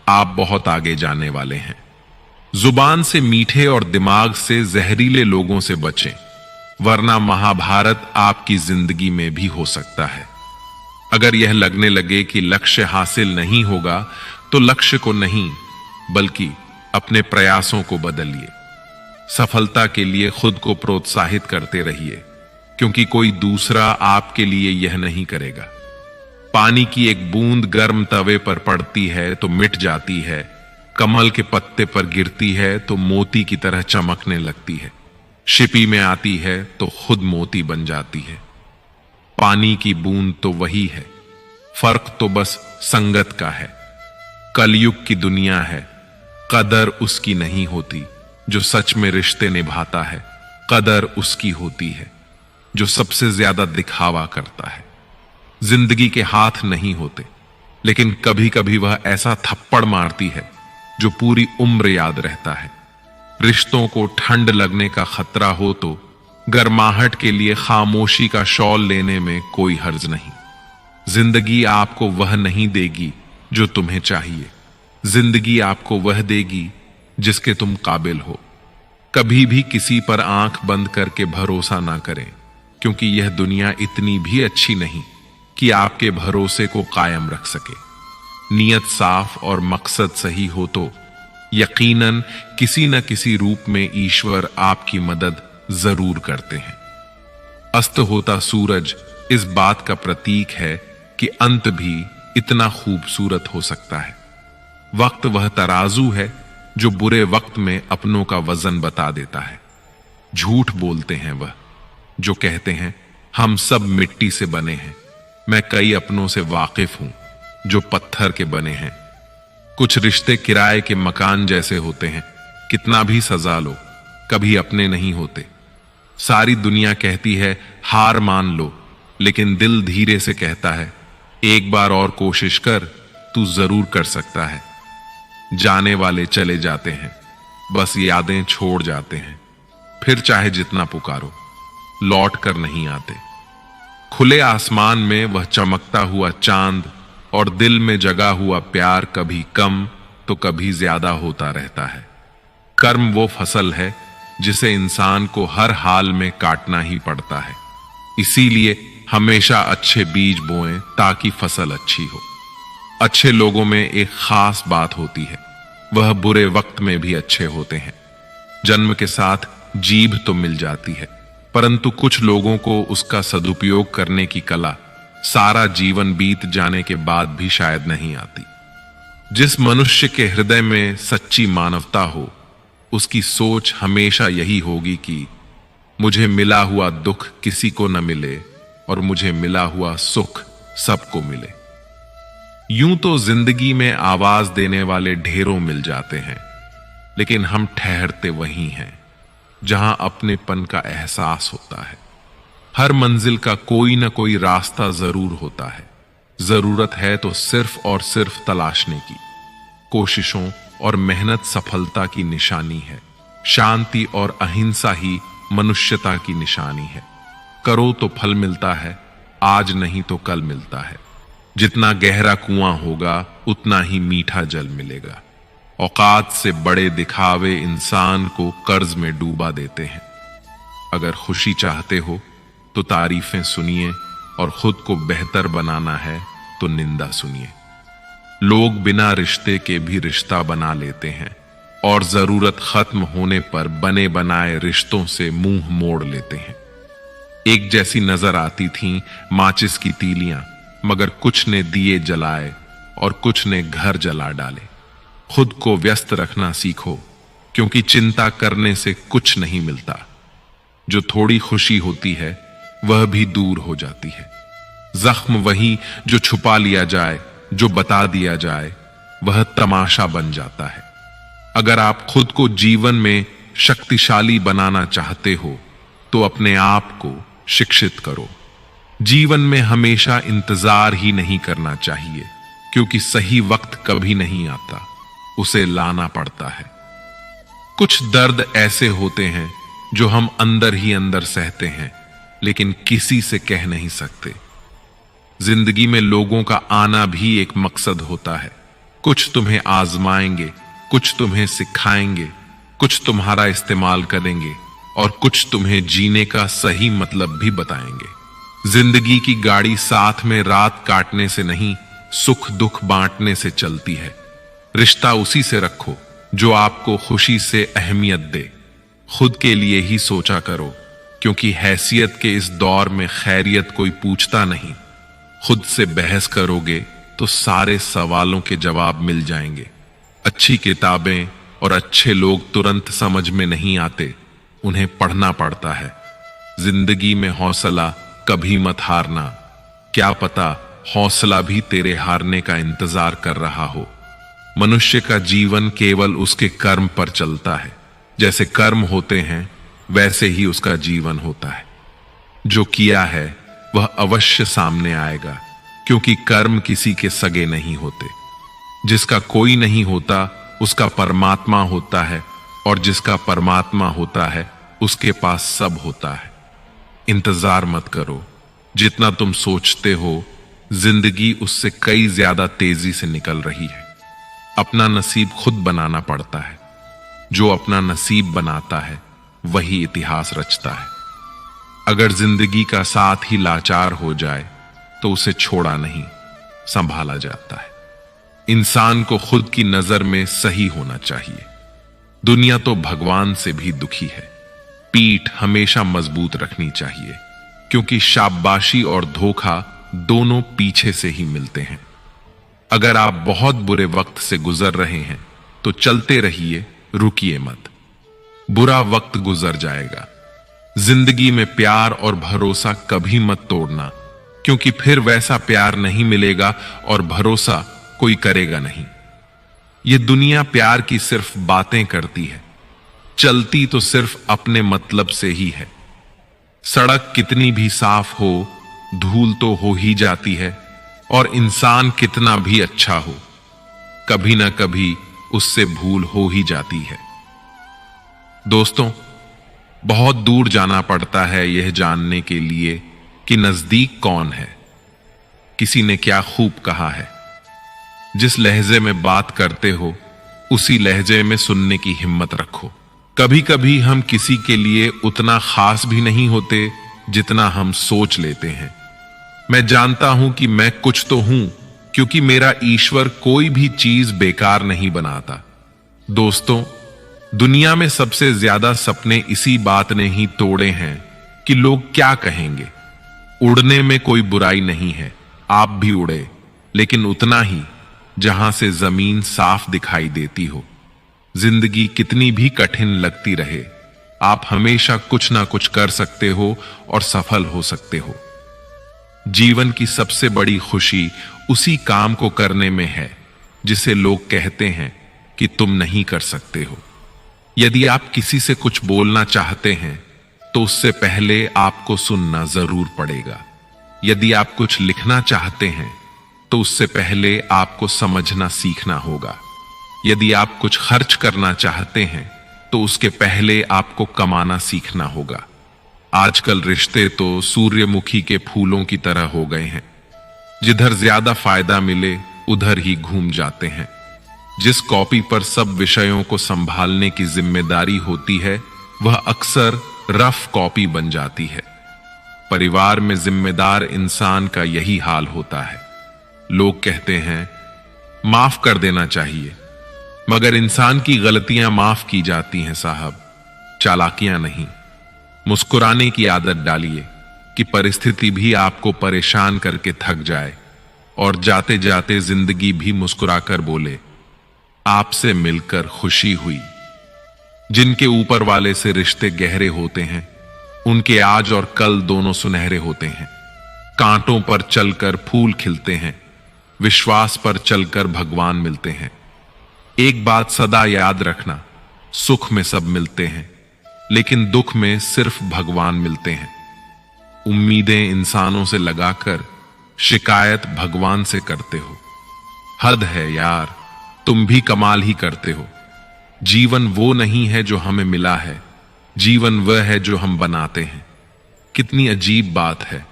आप बहुत आगे जाने वाले हैं। जुबान से मीठे और दिमाग से जहरीले लोगों से बचें, वरना महाभारत आपकी जिंदगी में भी हो सकता है। अगर यह लगने लगे कि लक्ष्य हासिल नहीं होगा तो लक्ष्य को नहीं बल्कि अपने प्रयासों को बदलिए। सफलता के लिए खुद को प्रोत्साहित करते रहिए, क्योंकि कोई दूसरा आपके लिए यह नहीं करेगा। पानी की एक बूंद गर्म तवे पर पड़ती है तो मिट जाती है, कमल के पत्ते पर गिरती है तो मोती की तरह चमकने लगती है, शिपी में आती है तो खुद मोती बन जाती है। पानी की बूंद तो वही है, फर्क तो बस संगत का है। कलयुग की दुनिया है, कदर उसकी नहीं होती जो सच में रिश्ते निभाता है, कदर उसकी होती है जो सबसे ज्यादा दिखावा करता है। जिंदगी के हाथ नहीं होते, लेकिन कभी कभी वह ऐसा थप्पड़ मारती है जो पूरी उम्र याद रहता है। रिश्तों को ठंड लगने का खतरा हो तो गर्माहट के लिए खामोशी का शॉल लेने में कोई हर्ज नहीं। जिंदगी आपको वह नहीं देगी जो तुम्हें चाहिए, जिंदगी आपको वह देगी जिसके तुम काबिल हो। कभी भी किसी पर आंख बंद करके भरोसा ना करें, क्योंकि यह दुनिया इतनी भी अच्छी नहीं कि आपके भरोसे को कायम रख सके। नियत साफ और मकसद सही हो तो यकीनन किसी न किसी रूप में ईश्वर आपकी मदद जरूर करते हैं। अस्त होता सूरज इस बात का प्रतीक है कि अंत भी इतना खूबसूरत हो सकता है। वक्त वह तराजू है जो बुरे वक्त में अपनों का वजन बता देता है। झूठ बोलते हैं वह जो कहते हैं हम सब मिट्टी से बने हैं। मैं कई अपनों से वाकिफ हूं जो पत्थर के बने हैं। कुछ रिश्ते किराए के मकान जैसे होते हैं, कितना भी सजा लो कभी अपने नहीं होते। सारी दुनिया कहती है हार मान लो, लेकिन दिल धीरे से कहता है एक बार और कोशिश कर, तू जरूर कर सकता है। जाने वाले चले जाते हैं, बस यादें छोड़ जाते हैं, फिर चाहे जितना पुकारो लौट कर नहीं आते। खुले आसमान में वह चमकता हुआ चांद और दिल में जगा हुआ प्यार कभी कम तो कभी ज्यादा होता रहता है। कर्म वो फसल है जिसे इंसान को हर हाल में काटना ही पड़ता है। इसीलिए हमेशा अच्छे बीज बोएं ताकि फसल अच्छी हो। अच्छे लोगों में एक खास बात होती है, वह बुरे वक्त में भी अच्छे होते हैं। जन्म के साथ जीभ तो मिल जाती है, परंतु कुछ लोगों को उसका सदुपयोग करने की कला सारा जीवन बीत जाने के बाद भी शायद नहीं आती। जिस मनुष्य के हृदय में सच्ची मानवता हो, उसकी सोच हमेशा यही होगी कि मुझे मिला हुआ दुख किसी को न मिले और मुझे मिला हुआ सुख सबको मिले। यूं तो जिंदगी में आवाज देने वाले ढेरों मिल जाते हैं, लेकिन हम ठहरते वहीं हैं जहां अपनेपन का एहसास होता है। हर मंजिल का कोई ना कोई रास्ता जरूर होता है। जरूरत है तो सिर्फ और सिर्फ तलाशने की। कोशिशों और मेहनत सफलता की निशानी है। शांति और अहिंसा ही मनुष्यता की निशानी है। करो तो फल मिलता है, आज नहीं तो कल मिलता है। जितना गहरा कुआं होगा उतना ही मीठा जल मिलेगा। औकात से बड़े दिखावे इंसान को कर्ज में डूबा देते हैं। अगर खुशी चाहते हो तो तारीफें सुनिए, और खुद को बेहतर बनाना है तो निंदा सुनिए। लोग बिना रिश्ते के भी रिश्ता बना लेते हैं और जरूरत खत्म होने पर बने बनाए रिश्तों से मुंह मोड़ लेते हैं। एक जैसी नजर आती थीं माचिस की तीलियां, मगर कुछ ने दिए जलाए और कुछ ने घर जला डाले। खुद को व्यस्त रखना सीखो, क्योंकि चिंता करने से कुछ नहीं मिलता। जो थोड़ी खुशी होती है वह भी दूर हो जाती है। जख्म वही जो छुपा लिया जाए, जो बता दिया जाए, वह तमाशा बन जाता है। अगर आप खुद को जीवन में शक्तिशाली बनाना चाहते हो तो अपने आप को शिक्षित करो। जीवन में हमेशा इंतजार ही नहीं करना चाहिए, क्योंकि सही वक्त कभी नहीं आता, उसे लाना पड़ता है। कुछ दर्द ऐसे होते हैं जो हम अंदर ही अंदर सहते हैं, लेकिन किसी से कह नहीं सकते। जिंदगी में लोगों का आना भी एक मकसद होता है। कुछ तुम्हें आजमाएंगे, कुछ तुम्हें सिखाएंगे, कुछ तुम्हारा इस्तेमाल करेंगे और कुछ तुम्हें जीने का सही मतलब भी बताएंगे। जिंदगी की गाड़ी साथ में रात काटने से नहीं, सुख दुख बांटने से चलती है। रिश्ता उसी से रखो जो आपको खुशी से अहमियत दे। खुद के लिए ही सोचा करो, क्योंकि हैसियत के इस दौर में खैरियत कोई पूछता नहीं। खुद से बहस करोगे तो सारे सवालों के जवाब मिल जाएंगे। अच्छी किताबें और अच्छे लोग तुरंत समझ में नहीं आते, उन्हें पढ़ना पड़ता है। जिंदगी में हौसला कभी मत हारना, क्या पता हौसला भी तेरे हारने का इंतजार कर रहा हो। मनुष्य का जीवन केवल उसके कर्म पर चलता है। जैसे कर्म होते हैं वैसे ही उसका जीवन होता है। जो किया है वह अवश्य सामने आएगा, क्योंकि कर्म किसी के सगे नहीं होते। जिसका कोई नहीं होता उसका परमात्मा होता है, और जिसका परमात्मा होता है उसके पास सब होता है। इंतजार मत करो, जितना तुम सोचते हो जिंदगी उससे कई ज्यादा तेजी से निकल रही है। अपना नसीब खुद बनाना पड़ता है। जो अपना नसीब बनाता है वही इतिहास रचता है। अगर जिंदगी का साथ ही लाचार हो जाए तो उसे छोड़ा नहीं, संभाला जाता है। इंसान को खुद की नजर में सही होना चाहिए। दुनिया तो भगवान से भी दुखी है। पीठ हमेशा मजबूत रखनी चाहिए, क्योंकि शाबाशी और धोखा दोनों पीछे से ही मिलते हैं। अगर आप बहुत बुरे वक्त से गुजर रहे हैं तो चलते रहिए, रुकिए मत। बुरा वक्त गुजर जाएगा। जिंदगी में प्यार और भरोसा कभी मत तोड़ना, क्योंकि फिर वैसा प्यार नहीं मिलेगा और भरोसा कोई करेगा नहीं। ये दुनिया प्यार की सिर्फ बातें करती है, चलती तो सिर्फ अपने मतलब से ही है। सड़क कितनी भी साफ हो, धूल तो हो ही जाती है, और इंसान कितना भी अच्छा हो, कभी ना कभी उससे भूल हो ही जाती है। दोस्तों, बहुत दूर जाना पड़ता है यह जानने के लिए कि नजदीक कौन है। किसी ने क्या खूब कहा है, जिस लहजे में बात करते हो उसी लहजे में सुनने की हिम्मत रखो। कभी कभी हम किसी के लिए उतना खास भी नहीं होते जितना हम सोच लेते हैं। मैं जानता हूं कि मैं कुछ तो हूं, क्योंकि मेरा ईश्वर कोई भी चीज बेकार नहीं बनाता। दोस्तों, दुनिया में सबसे ज्यादा सपने इसी बात ने ही तोड़े हैं कि लोग क्या कहेंगे। उड़ने में कोई बुराई नहीं है, आप भी उड़े, लेकिन उतना ही जहां से जमीन साफ दिखाई देती हो। जिंदगी कितनी भी कठिन लगती रहे, आप हमेशा कुछ ना कुछ कर सकते हो और सफल हो सकते हो। जीवन की सबसे बड़ी खुशी उसी काम को करने में है जिसे लोग कहते हैं कि तुम नहीं कर सकते हो। यदि आप किसी से कुछ बोलना चाहते हैं तो उससे पहले आपको सुनना जरूर पड़ेगा। यदि आप कुछ लिखना चाहते हैं तो उससे पहले आपको समझना सीखना होगा। यदि आप कुछ खर्च करना चाहते हैं तो उसके पहले आपको कमाना सीखना होगा। आजकल रिश्ते तो सूर्यमुखी के फूलों की तरह हो गए हैं, जिधर ज्यादा फायदा मिले उधर ही घूम जाते हैं। जिस कॉपी पर सब विषयों को संभालने की जिम्मेदारी होती है वह अक्सर रफ कॉपी बन जाती है। परिवार में जिम्मेदार इंसान का यही हाल होता है। लोग कहते हैं माफ कर देना चाहिए, मगर इंसान की गलतियां माफ की जाती हैं साहब, चालाकियां नहीं। मुस्कुराने की आदत डालिए कि परिस्थिति भी आपको परेशान करके थक जाए और जाते जाते जिंदगी भी मुस्कुराकर बोले, आपसे मिलकर खुशी हुई। जिनके ऊपर वाले से रिश्ते गहरे होते हैं उनके आज और कल दोनों सुनहरे होते हैं। कांटों पर चलकर फूल खिलते हैं, विश्वास पर चलकर भगवान मिलते हैं। एक बात सदा याद रखना, सुख में सब मिलते हैं लेकिन दुख में सिर्फ भगवान मिलते हैं। उम्मीदें इंसानों से लगाकर शिकायत भगवान से करते हो। हद है यार, तुम भी कमाल ही करते हो। जीवन वो नहीं है जो हमें मिला है, जीवन वह है जो हम बनाते हैं। कितनी अजीब बात है,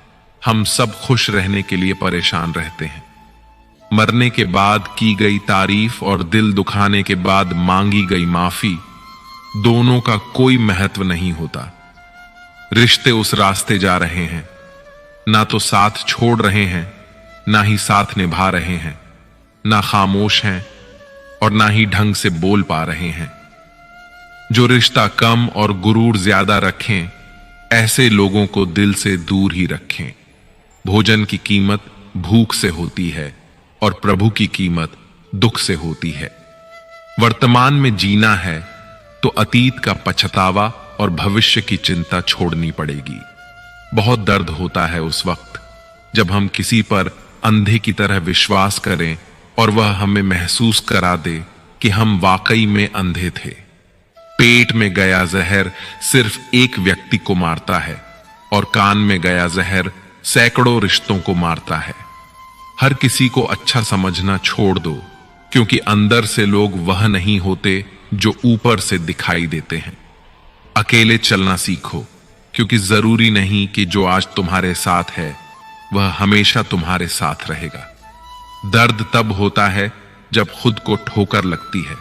हम सब खुश रहने के लिए परेशान रहते हैं। मरने के बाद की गई तारीफ और दिल दुखाने के बाद मांगी गई माफी, दोनों का कोई महत्व नहीं होता। रिश्ते उस रास्ते जा रहे हैं, ना तो साथ छोड़ रहे हैं, ना ही साथ निभा रहे हैं, ना खामोश हैं और ना ही ढंग से बोल पा रहे हैं। जो रिश्ता कम और गुरूर ज्यादा रखें, ऐसे लोगों को दिल से दूर ही रखें। भोजन की कीमत भूख से होती है और प्रभु की कीमत दुख से होती है। वर्तमान में जीना है तो अतीत का पछतावा और भविष्य की चिंता छोड़नी पड़ेगी। बहुत दर्द होता है उस वक्त जब हम किसी पर अंधे की तरह विश्वास करें और वह हमें महसूस करा दे कि हम वाकई में अंधे थे। पेट में गया जहर सिर्फ एक व्यक्ति को मारता है और कान में गया जहर सैकड़ों रिश्तों को मारता है। हर किसी को अच्छा समझना छोड़ दो, क्योंकि अंदर से लोग वह नहीं होते जो ऊपर से दिखाई देते हैं। अकेले चलना सीखो, क्योंकि जरूरी नहीं कि जो आज तुम्हारे साथ है वह हमेशा तुम्हारे साथ रहेगा। दर्द तब होता है जब खुद को ठोकर लगती है,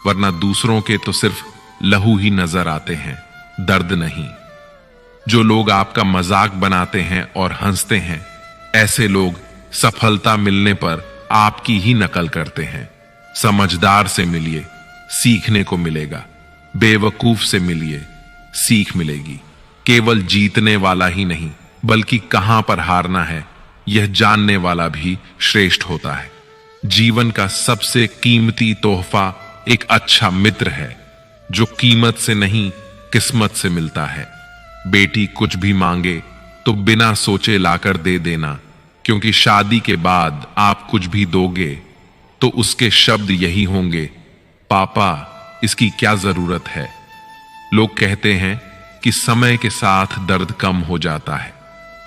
वरना दूसरों के तो सिर्फ लहू ही नजर आते हैं, दर्द नहीं। जो लोग आपका मजाक बनाते हैं और हंसते हैं, ऐसे लोग सफलता मिलने पर आपकी ही नकल करते हैं। समझदार से मिलिए, सीखने को मिलेगा। बेवकूफ से मिलिए, सीख मिलेगी। केवल जीतने वाला ही नहीं, बल्कि कहां पर हारना है यह जानने वाला भी श्रेष्ठ होता है। जीवन का सबसे कीमती तोहफा एक अच्छा मित्र है, जो कीमत से नहीं किस्मत से मिलता है। बेटी कुछ भी मांगे तो बिना सोचे लाकर दे देना, क्योंकि शादी के बाद आप कुछ भी दोगे तो उसके शब्द यही होंगे, पापा इसकी क्या जरूरत है। लोग कहते हैं कि समय के साथ दर्द कम हो जाता है,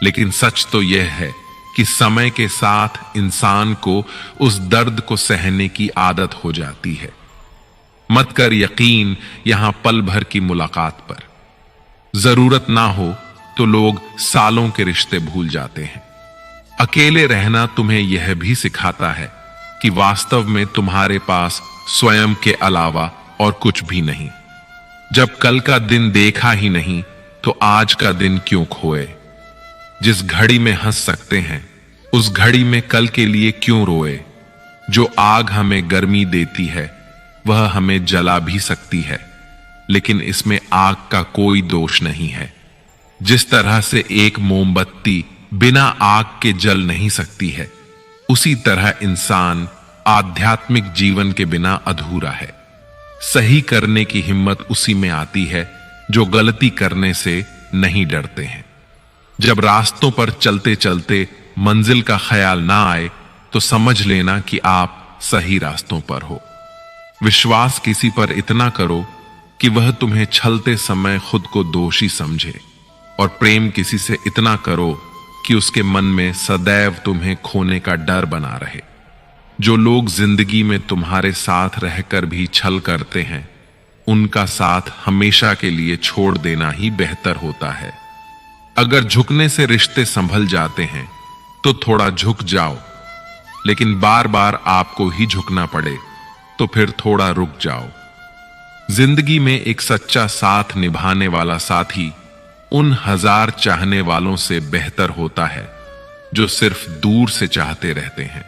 लेकिन सच तो यह है कि समय के साथ इंसान को उस दर्द को सहने की आदत हो जाती है। मत कर यकीन यहां पल भर की मुलाकात पर। जरूरत ना हो तो लोग सालों के रिश्ते भूल जाते हैं। अकेले रहना तुम्हें यह भी सिखाता है कि वास्तव में तुम्हारे पास स्वयं के अलावा और कुछ भी नहीं। जब कल का दिन देखा ही नहीं तो आज का दिन क्यों खोए। जिस घड़ी में हंस सकते हैं उस घड़ी में कल के लिए क्यों रोए। जो आग हमें गर्मी देती है वह हमें जला भी सकती है, लेकिन इसमें आग का कोई दोष नहीं है। जिस तरह से एक मोमबत्ती बिना आग के जल नहीं सकती है, उसी तरह इंसान आध्यात्मिक जीवन के बिना अधूरा है। सही करने की हिम्मत उसी में आती है जो गलती करने से नहीं डरते हैं। जब रास्तों पर चलते चलते मंजिल का ख्याल ना आए तो समझ लेना कि आप सही रास्तों पर हो। विश्वास किसी पर इतना करो कि वह तुम्हें छलते समय खुद को दोषी समझे, और प्रेम किसी से इतना करो कि उसके मन में सदैव तुम्हें खोने का डर बना रहे। जो लोग जिंदगी में तुम्हारे साथ रहकर भी छल करते हैं, उनका साथ हमेशा के लिए छोड़ देना ही बेहतर होता है। अगर झुकने से रिश्ते संभल जाते हैं तो थोड़ा झुक जाओ, लेकिन बार बार आपको ही झुकना पड़े तो फिर थोड़ा रुक जाओ। जिंदगी में एक सच्चा साथ निभाने वाला साथी उन 1000 चाहने वालों से बेहतर होता है जो सिर्फ दूर से चाहते रहते हैं।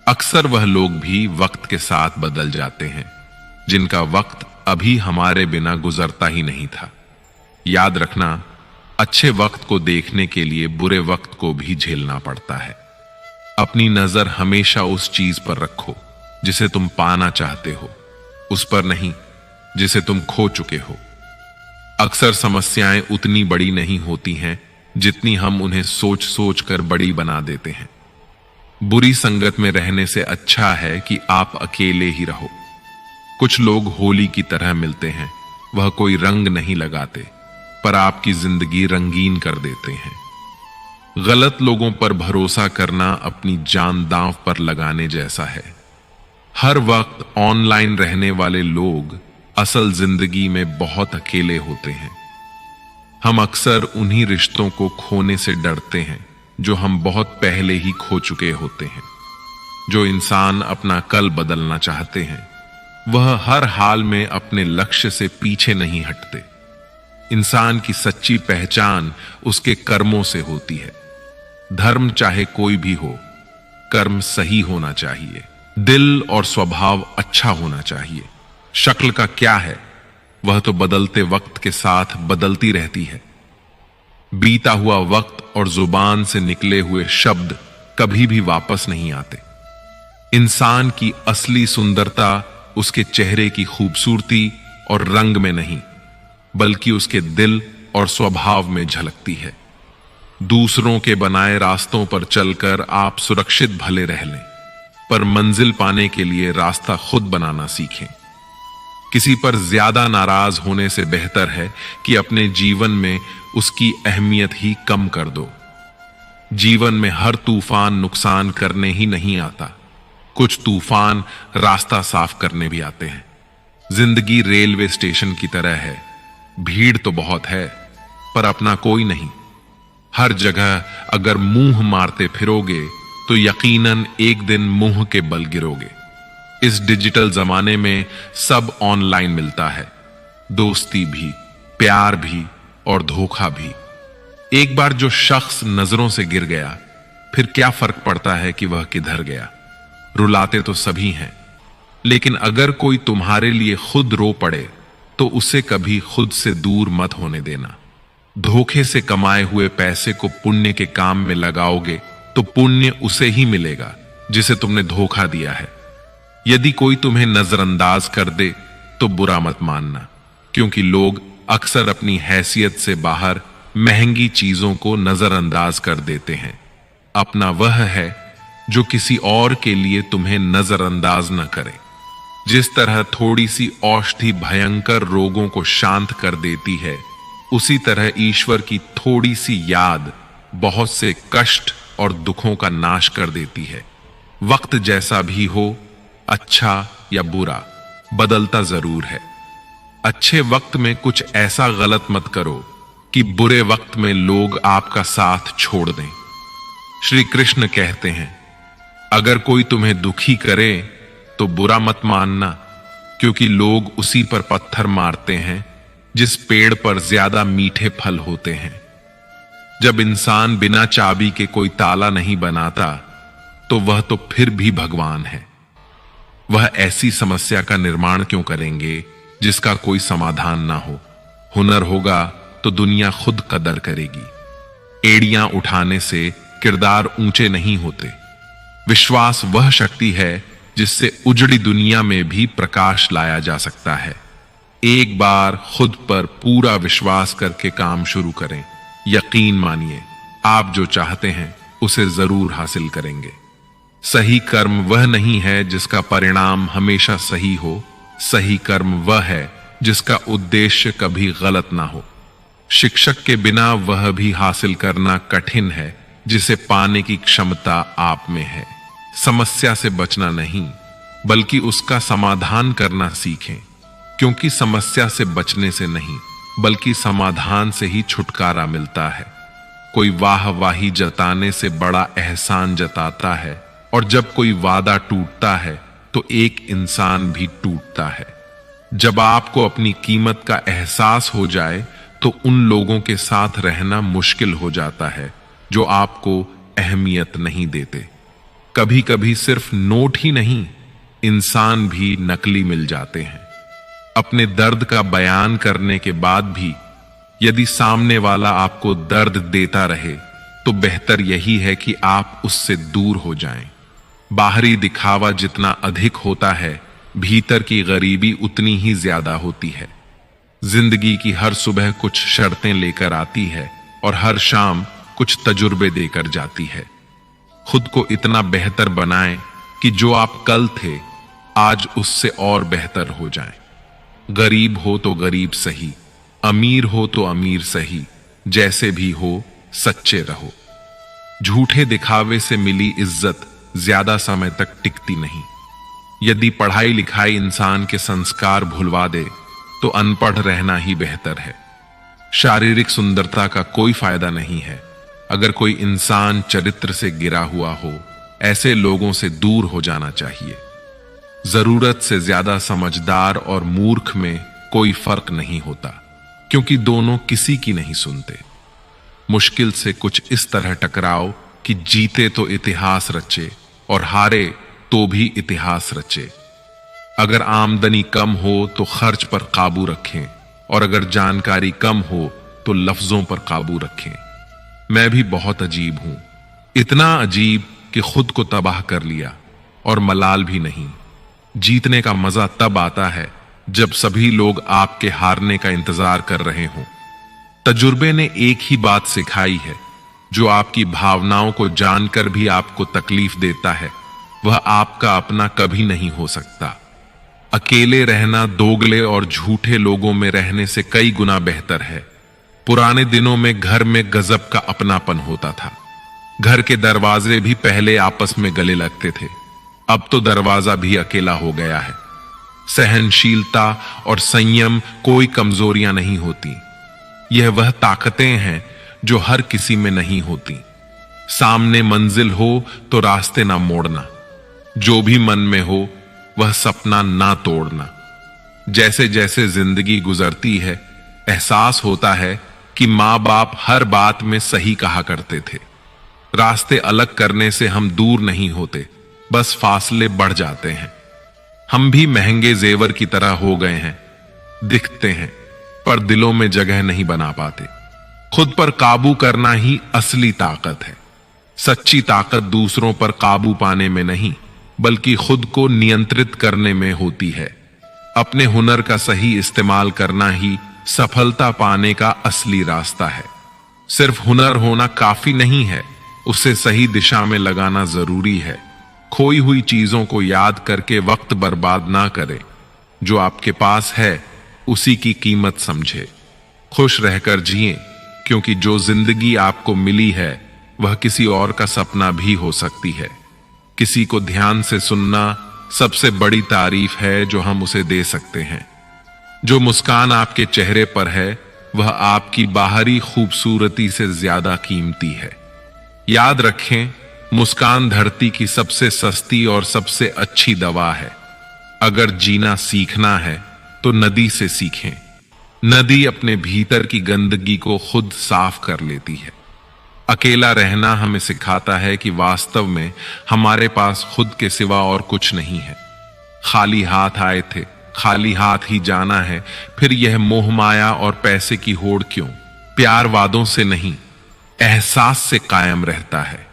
अक्सर वह लोग भी वक्त के साथ बदल जाते हैं जिनका वक्त अभी हमारे बिना गुजरता ही नहीं था। याद रखना, अच्छे वक्त को देखने के लिए बुरे वक्त को भी झेलना पड़ता है। अपनी नजर हमेशा उस चीज पर रखो जिसे तुम पाना चाहते हो, उस पर नहीं जिसे तुम खो चुके हो। अक्सर समस्याएं उतनी बड़ी नहीं होती हैं जितनी हम उन्हें सोच सोच कर बड़ी बना देते हैं। बुरी संगत में रहने से अच्छा है कि आप अकेले ही रहो। कुछ लोग होली की तरह मिलते हैं, वह कोई रंग नहीं लगाते पर आपकी जिंदगी रंगीन कर देते हैं। गलत लोगों पर भरोसा करना अपनी जान दांव पर लगाने जैसा है। हर वक्त ऑनलाइन रहने वाले लोग असल जिंदगी में बहुत अकेले होते हैं। हम अक्सर उन्हीं रिश्तों को खोने से डरते हैं जो हम बहुत पहले ही खो चुके होते हैं। जो इंसान अपना कल बदलना चाहते हैं वह हर हाल में अपने लक्ष्य से पीछे नहीं हटते। इंसान की सच्ची पहचान उसके कर्मों से होती है। धर्म चाहे कोई भी हो, कर्म सही होना चाहिए। दिल और स्वभाव अच्छा होना चाहिए। शक्ल का क्या है, वह तो बदलते वक्त के साथ बदलती रहती है। बीता हुआ वक्त और जुबान से निकले हुए शब्द कभी भी वापस नहीं आते। इंसान की असली सुंदरता उसके चेहरे की खूबसूरती और रंग में नहीं, बल्कि उसके दिल और स्वभाव में झलकती है। दूसरों के बनाए रास्तों पर चलकर आप सुरक्षित भले रह लें, पर मंजिल पाने के लिए रास्ता खुद बनाना सीखें। किसी पर ज्यादा नाराज होने से बेहतर है कि अपने जीवन में उसकी अहमियत ही कम कर दो। जीवन में हर तूफान नुकसान करने ही नहीं आता, कुछ तूफान रास्ता साफ करने भी आते हैं। जिंदगी रेलवे स्टेशन की तरह है, भीड़ तो बहुत है पर अपना कोई नहीं। हर जगह अगर मुंह मारते फिरोगे तो यकीनन एक दिन मुंह के बल गिरोगे। इस डिजिटल जमाने में सब ऑनलाइन मिलता है, दोस्ती भी, प्यार भी और धोखा भी। एक बार जो शख्स नजरों से गिर गया, फिर क्या फर्क पड़ता है कि वह किधर गया। रुलाते तो सभी हैं, लेकिन अगर कोई तुम्हारे लिए खुद रो पड़े तो उसे कभी खुद से दूर मत होने देना। धोखे से कमाए हुए पैसे को पुण्य के काम में लगाओगे तो पुण्य उसे ही मिलेगा जिसे तुमने धोखा दिया है। यदि कोई तुम्हें नजरअंदाज कर दे तो बुरा मत मानना, क्योंकि लोग अक्सर अपनी हैसियत से बाहर महंगी चीजों को नजरअंदाज कर देते हैं। अपना वह है जो किसी और के लिए तुम्हें नजरअंदाज न करे। जिस तरह थोड़ी सी औषधि भयंकर रोगों को शांत कर देती है, उसी तरह ईश्वर की थोड़ी सी याद बहुत से कष्ट और दुखों का नाश कर देती है। वक्त जैसा भी हो, अच्छा या बुरा, बदलता जरूर है। अच्छे वक्त में कुछ ऐसा गलत मत करो कि बुरे वक्त में लोग आपका साथ छोड़ दें। श्री कृष्ण कहते हैं, अगर कोई तुम्हें दुखी करे तो बुरा मत मानना, क्योंकि लोग उसी पर पत्थर मारते हैं जिस पेड़ पर ज्यादा मीठे फल होते हैं। जब इंसान बिना चाबी के कोई ताला नहीं बनाता तो वह तो फिर भी भगवान है। वह ऐसी समस्या का निर्माण क्यों करेंगे जिसका कोई समाधान ना हो। हुनर होगा तो दुनिया खुद कदर करेगी। एड़ियां उठाने से किरदार ऊंचे नहीं होते। विश्वास वह शक्ति है जिससे उजड़ी दुनिया में भी प्रकाश लाया जा सकता है। एक बार खुद पर पूरा विश्वास करके काम शुरू करें। यकीन मानिए, आप जो चाहते हैं उसे जरूर हासिल करेंगे। सही कर्म वह नहीं है जिसका परिणाम हमेशा सही हो। सही कर्म वह है जिसका उद्देश्य कभी गलत ना हो। शिक्षक के बिना वह भी हासिल करना कठिन है जिसे पाने की क्षमता आप में है। समस्या से बचना नहीं, बल्कि उसका समाधान करना सीखें, क्योंकि समस्या से बचने से नहीं, बल्कि समाधान से ही छुटकारा मिलता है। कोई वाह वाही जताने से बड़ा एहसान जताता है, और जब कोई वादा टूटता है तो एक इंसान भी टूटता है। जब आपको अपनी कीमत का एहसास हो जाए तो उन लोगों के साथ रहना मुश्किल हो जाता है जो आपको अहमियत नहीं देते। कभी कभी सिर्फ नोट ही नहीं, इंसान भी नकली मिल जाते हैं। अपने दर्द का बयान करने के बाद भी यदि सामने वाला आपको दर्द देता रहे तो बेहतर यही है कि आप उससे दूर हो जाएं। बाहरी दिखावा जितना अधिक होता है, भीतर की गरीबी उतनी ही ज्यादा होती है। जिंदगी की हर सुबह कुछ शर्तें लेकर आती है और हर शाम कुछ तजुर्बे देकर जाती है। खुद को इतना बेहतर बनाएं कि जो आप कल थे आज उससे और बेहतर हो जाएं। गरीब हो तो गरीब सही, अमीर हो तो अमीर सही, जैसे भी हो सच्चे रहो। झूठे दिखावे से मिली इज्जत ज्यादा समय तक टिकती नहीं। यदि पढ़ाई लिखाई इंसान के संस्कार भुलवा दे तो अनपढ़ रहना ही बेहतर है। शारीरिक सुंदरता का कोई फायदा नहीं है। अगर कोई इंसान चरित्र से गिरा हुआ हो, ऐसे लोगों से दूर हो जाना चाहिए। जरूरत से ज्यादा समझदार और मूर्ख में कोई फर्क नहीं होता, क्योंकि दोनों किसी की नहीं सुनते। मुश्किल से कुछ इस तरह टकराओ कि जीते तो इतिहास रचे और हारे तो भी इतिहास रचे। अगर आमदनी कम हो तो खर्च पर काबू रखें, और अगर जानकारी कम हो तो लफ्जों पर काबू रखें। मैं भी बहुत अजीब हूं, इतना अजीब कि खुद को तबाह कर लिया, और मलाल भी नहीं। जीतने का मजा तब आता है जब सभी लोग आपके हारने का इंतजार कर रहे हों। तजुर्बे ने एक ही बात सिखाई है, जो आपकी भावनाओं को जानकर भी आपको तकलीफ देता है वह आपका अपना कभी नहीं हो सकता। अकेले रहना दोगले और झूठे लोगों में रहने से कई गुना बेहतर है। पुराने दिनों में घर में गजब का अपनापन होता था। घर के दरवाजे भी पहले आपस में गले लगते थे, अब तो दरवाजा भी अकेला हो गया है। सहनशीलता और संयम कोई कमजोरियां नहीं होती, यह वह ताकतें हैं जो हर किसी में नहीं होती। सामने मंजिल हो तो रास्ते ना मोड़ना, जो भी मन में हो वह सपना ना तोड़ना। जैसे जैसे जिंदगी गुजरती है, एहसास होता है कि माँ बाप हर बात में सही कहा करते थे। रास्ते अलग करने से हम दूर नहीं होते, बस फासले बढ़ जाते हैं। हम भी महंगे जेवर की तरह हो गए हैं, दिखते हैं पर दिलों में जगह नहीं बना पाते। खुद पर काबू करना ही असली ताकत है। सच्ची ताकत दूसरों पर काबू पाने में नहीं, बल्कि खुद को नियंत्रित करने में होती है। अपने हुनर का सही इस्तेमाल करना ही सफलता पाने का असली रास्ता है। सिर्फ हुनर होना काफी नहीं है, उसे सही दिशा में लगाना जरूरी है। खोई हुई चीजों को याद करके वक्त बर्बाद ना करें। जो आपके पास है उसी की कीमत समझे। खुश रहकर जिएं, क्योंकि जो जिंदगी आपको मिली है वह किसी और का सपना भी हो सकती है। किसी को ध्यान से सुनना सबसे बड़ी तारीफ है जो हम उसे दे सकते हैं। जो मुस्कान आपके चेहरे पर है वह आपकी बाहरी खूबसूरती से ज्यादा कीमती है। याद रखें, मुस्कान धरती की सबसे सस्ती और सबसे अच्छी दवा है। अगर जीना सीखना है तो नदी से सीखें। नदी अपने भीतर की गंदगी को खुद साफ कर लेती है। अकेला रहना हमें सिखाता है कि वास्तव में हमारे पास खुद के सिवा और कुछ नहीं है। खाली हाथ आए थे, खाली हाथ ही जाना है। फिर यह मोह माया और पैसे की होड़ क्यों? प्यार वादों से नहीं, एहसास से कायम रहता है।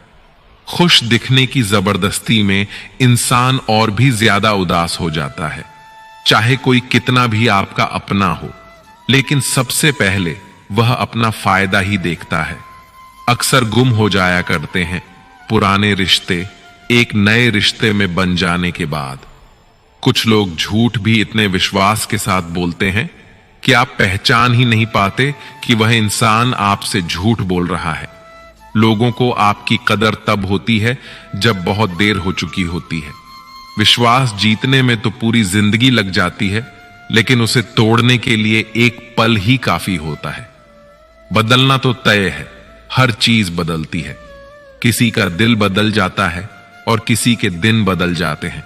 खुश दिखने की जबरदस्ती में इंसान और भी ज्यादा उदास हो जाता है। चाहे कोई कितना भी आपका अपना हो, लेकिन सबसे पहले वह अपना फायदा ही देखता है। अक्सर गुम हो जाया करते हैं पुराने रिश्ते एक नए रिश्ते में बन जाने के बाद। कुछ लोग झूठ भी इतने विश्वास के साथ बोलते हैं कि आप पहचान ही नहीं पाते कि वह इंसान आपसे झूठ बोल रहा है। लोगों को आपकी कदर तब होती है जब बहुत देर हो चुकी होती है। विश्वास जीतने में तो पूरी जिंदगी लग जाती है, लेकिन उसे तोड़ने के लिए एक पल ही काफी होता है। बदलना तो तय है, हर चीज बदलती है। किसी का दिल बदल जाता है और किसी के दिन बदल जाते हैं।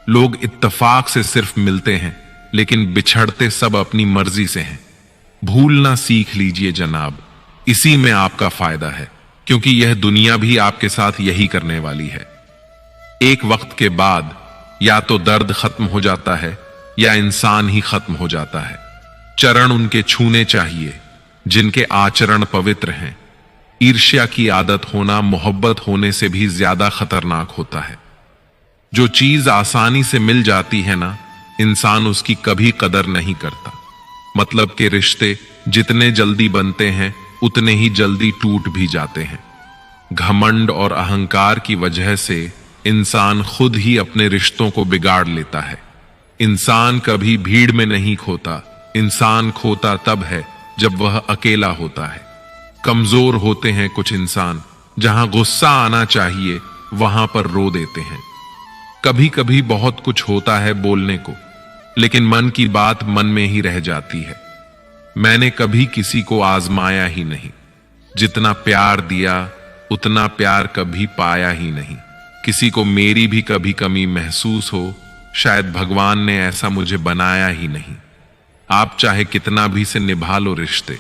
लोग इत्तेफाक से सिर्फ मिलते हैं, लेकिन बिछड़ते सब अपनी मर्जी से हैं। भूलना सीख लीजिए जनाब, इसी में आपका फायदा है, क्योंकि यह दुनिया भी आपके साथ यही करने वाली है। एक वक्त के बाद या तो दर्द खत्म हो जाता है या इंसान ही खत्म हो जाता है। चरण उनके छूने चाहिए जिनके आचरण पवित्र हैं। ईर्ष्या की आदत होना मोहब्बत होने से भी ज्यादा खतरनाक होता है। जो चीज आसानी से मिल जाती है ना, इंसान उसकी कभी कदर नहीं करता। मतलब के रिश्ते जितने जल्दी बनते हैं उतने ही जल्दी टूट भी जाते हैं। घमंड और अहंकार की वजह से इंसान खुद ही अपने रिश्तों को बिगाड़ लेता है। इंसान कभी भीड़ में नहीं खोता, इंसान खोता तब है जब वह अकेला होता है। कमजोर होते हैं कुछ इंसान जहां गुस्सा आना चाहिए वहां पर रो देते हैं। कभी कभी बहुत कुछ होता है बोलने को, लेकिन मन की बात मन में ही रह जाती है। मैंने कभी किसी को आजमाया ही नहीं, जितना प्यार दिया उतना प्यार कभी पाया ही नहीं। किसी को मेरी भी कभी कमी महसूस हो, शायद भगवान ने ऐसा मुझे बनाया ही नहीं। आप चाहे कितना भी से निभा लो रिश्ते,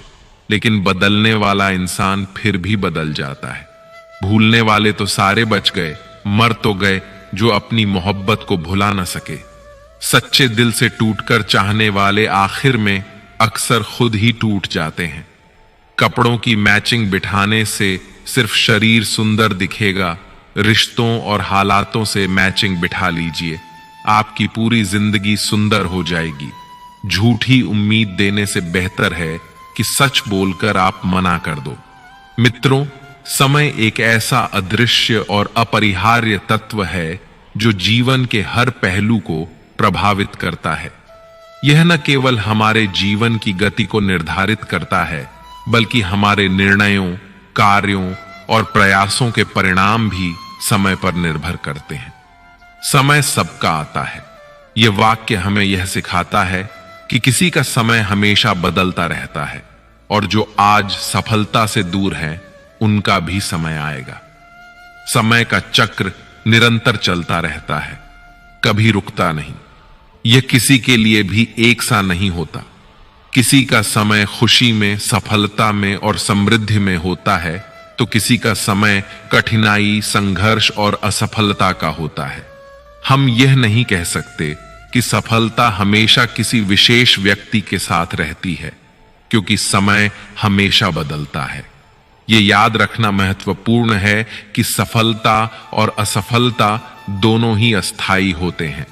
लेकिन बदलने वाला इंसान फिर भी बदल जाता है। भूलने वाले तो सारे बच गए, मर तो गए जो अपनी मोहब्बत को भुला न सके। सच्चे दिल से टूटकर चाहने वाले आखिर में अक्सर खुद ही टूट जाते हैं। कपड़ों की मैचिंग बिठाने से सिर्फ शरीर सुंदर दिखेगा, रिश्तों और हालातों से मैचिंग बिठा लीजिए, आपकी पूरी जिंदगी सुंदर हो जाएगी। झूठी उम्मीद देने से बेहतर है कि सच बोलकर आप मना कर दो। मित्रों, समय एक ऐसा अदृश्य और अपरिहार्य तत्व है जो जीवन के हर पहलू को प्रभावित करता है। यह न केवल हमारे जीवन की गति को निर्धारित करता है, बल्कि हमारे निर्णयों, कार्यों और प्रयासों के परिणाम भी समय पर निर्भर करते हैं। समय सबका आता है। यह वाक्य हमें यह सिखाता है कि किसी का समय हमेशा बदलता रहता है, और जो आज सफलता से दूर है उनका भी समय आएगा। समय का चक्र निरंतर चलता रहता है, कभी रुकता नहीं। यह किसी के लिए भी एक सा नहीं होता। किसी का समय खुशी में, सफलता में और समृद्धि में होता है, तो किसी का समय कठिनाई, संघर्ष और असफलता का होता है। हम यह नहीं कह सकते कि सफलता हमेशा किसी विशेष व्यक्ति के साथ रहती है, क्योंकि समय हमेशा बदलता है। यह याद रखना महत्वपूर्ण है कि सफलता और असफलता दोनों ही अस्थायी होते हैं।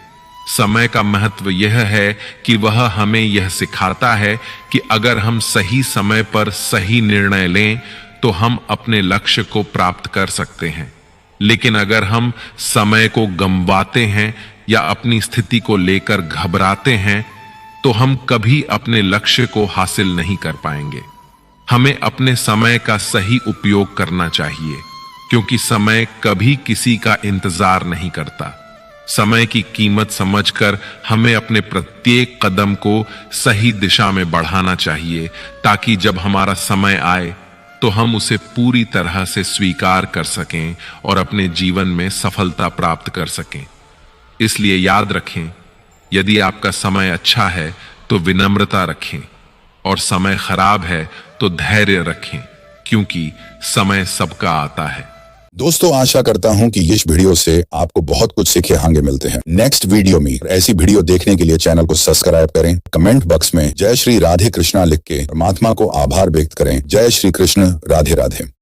समय का महत्व यह है कि वह हमें यह सिखाता है कि अगर हम सही समय पर सही निर्णय लें तो हम अपने लक्ष्य को प्राप्त कर सकते हैं, लेकिन अगर हम समय को गंवाते हैं या अपनी स्थिति को लेकर घबराते हैं तो हम कभी अपने लक्ष्य को हासिल नहीं कर पाएंगे। हमें अपने समय का सही उपयोग करना चाहिए, क्योंकि समय कभी किसी का इंतजार नहीं करता। समय की कीमत समझकर हमें अपने प्रत्येक कदम को सही दिशा में बढ़ाना चाहिए, ताकि जब हमारा समय आए तो हम उसे पूरी तरह से स्वीकार कर सकें और अपने जीवन में सफलता प्राप्त कर सकें। इसलिए याद रखें, यदि आपका समय अच्छा है तो विनम्रता रखें, और समय खराब है तो धैर्य रखें, क्योंकि समय सबका आता है। दोस्तों, आशा करता हूं कि इस वीडियो से आपको बहुत कुछ सीखे आगे मिलते हैं। नेक्स्ट वीडियो में ऐसी वीडियो देखने के लिए चैनल को सब्सक्राइब करें। कमेंट बॉक्स में जय श्री राधे कृष्णा लिख के परमात्मा को आभार व्यक्त करें। जय श्री कृष्ण, राधे राधे।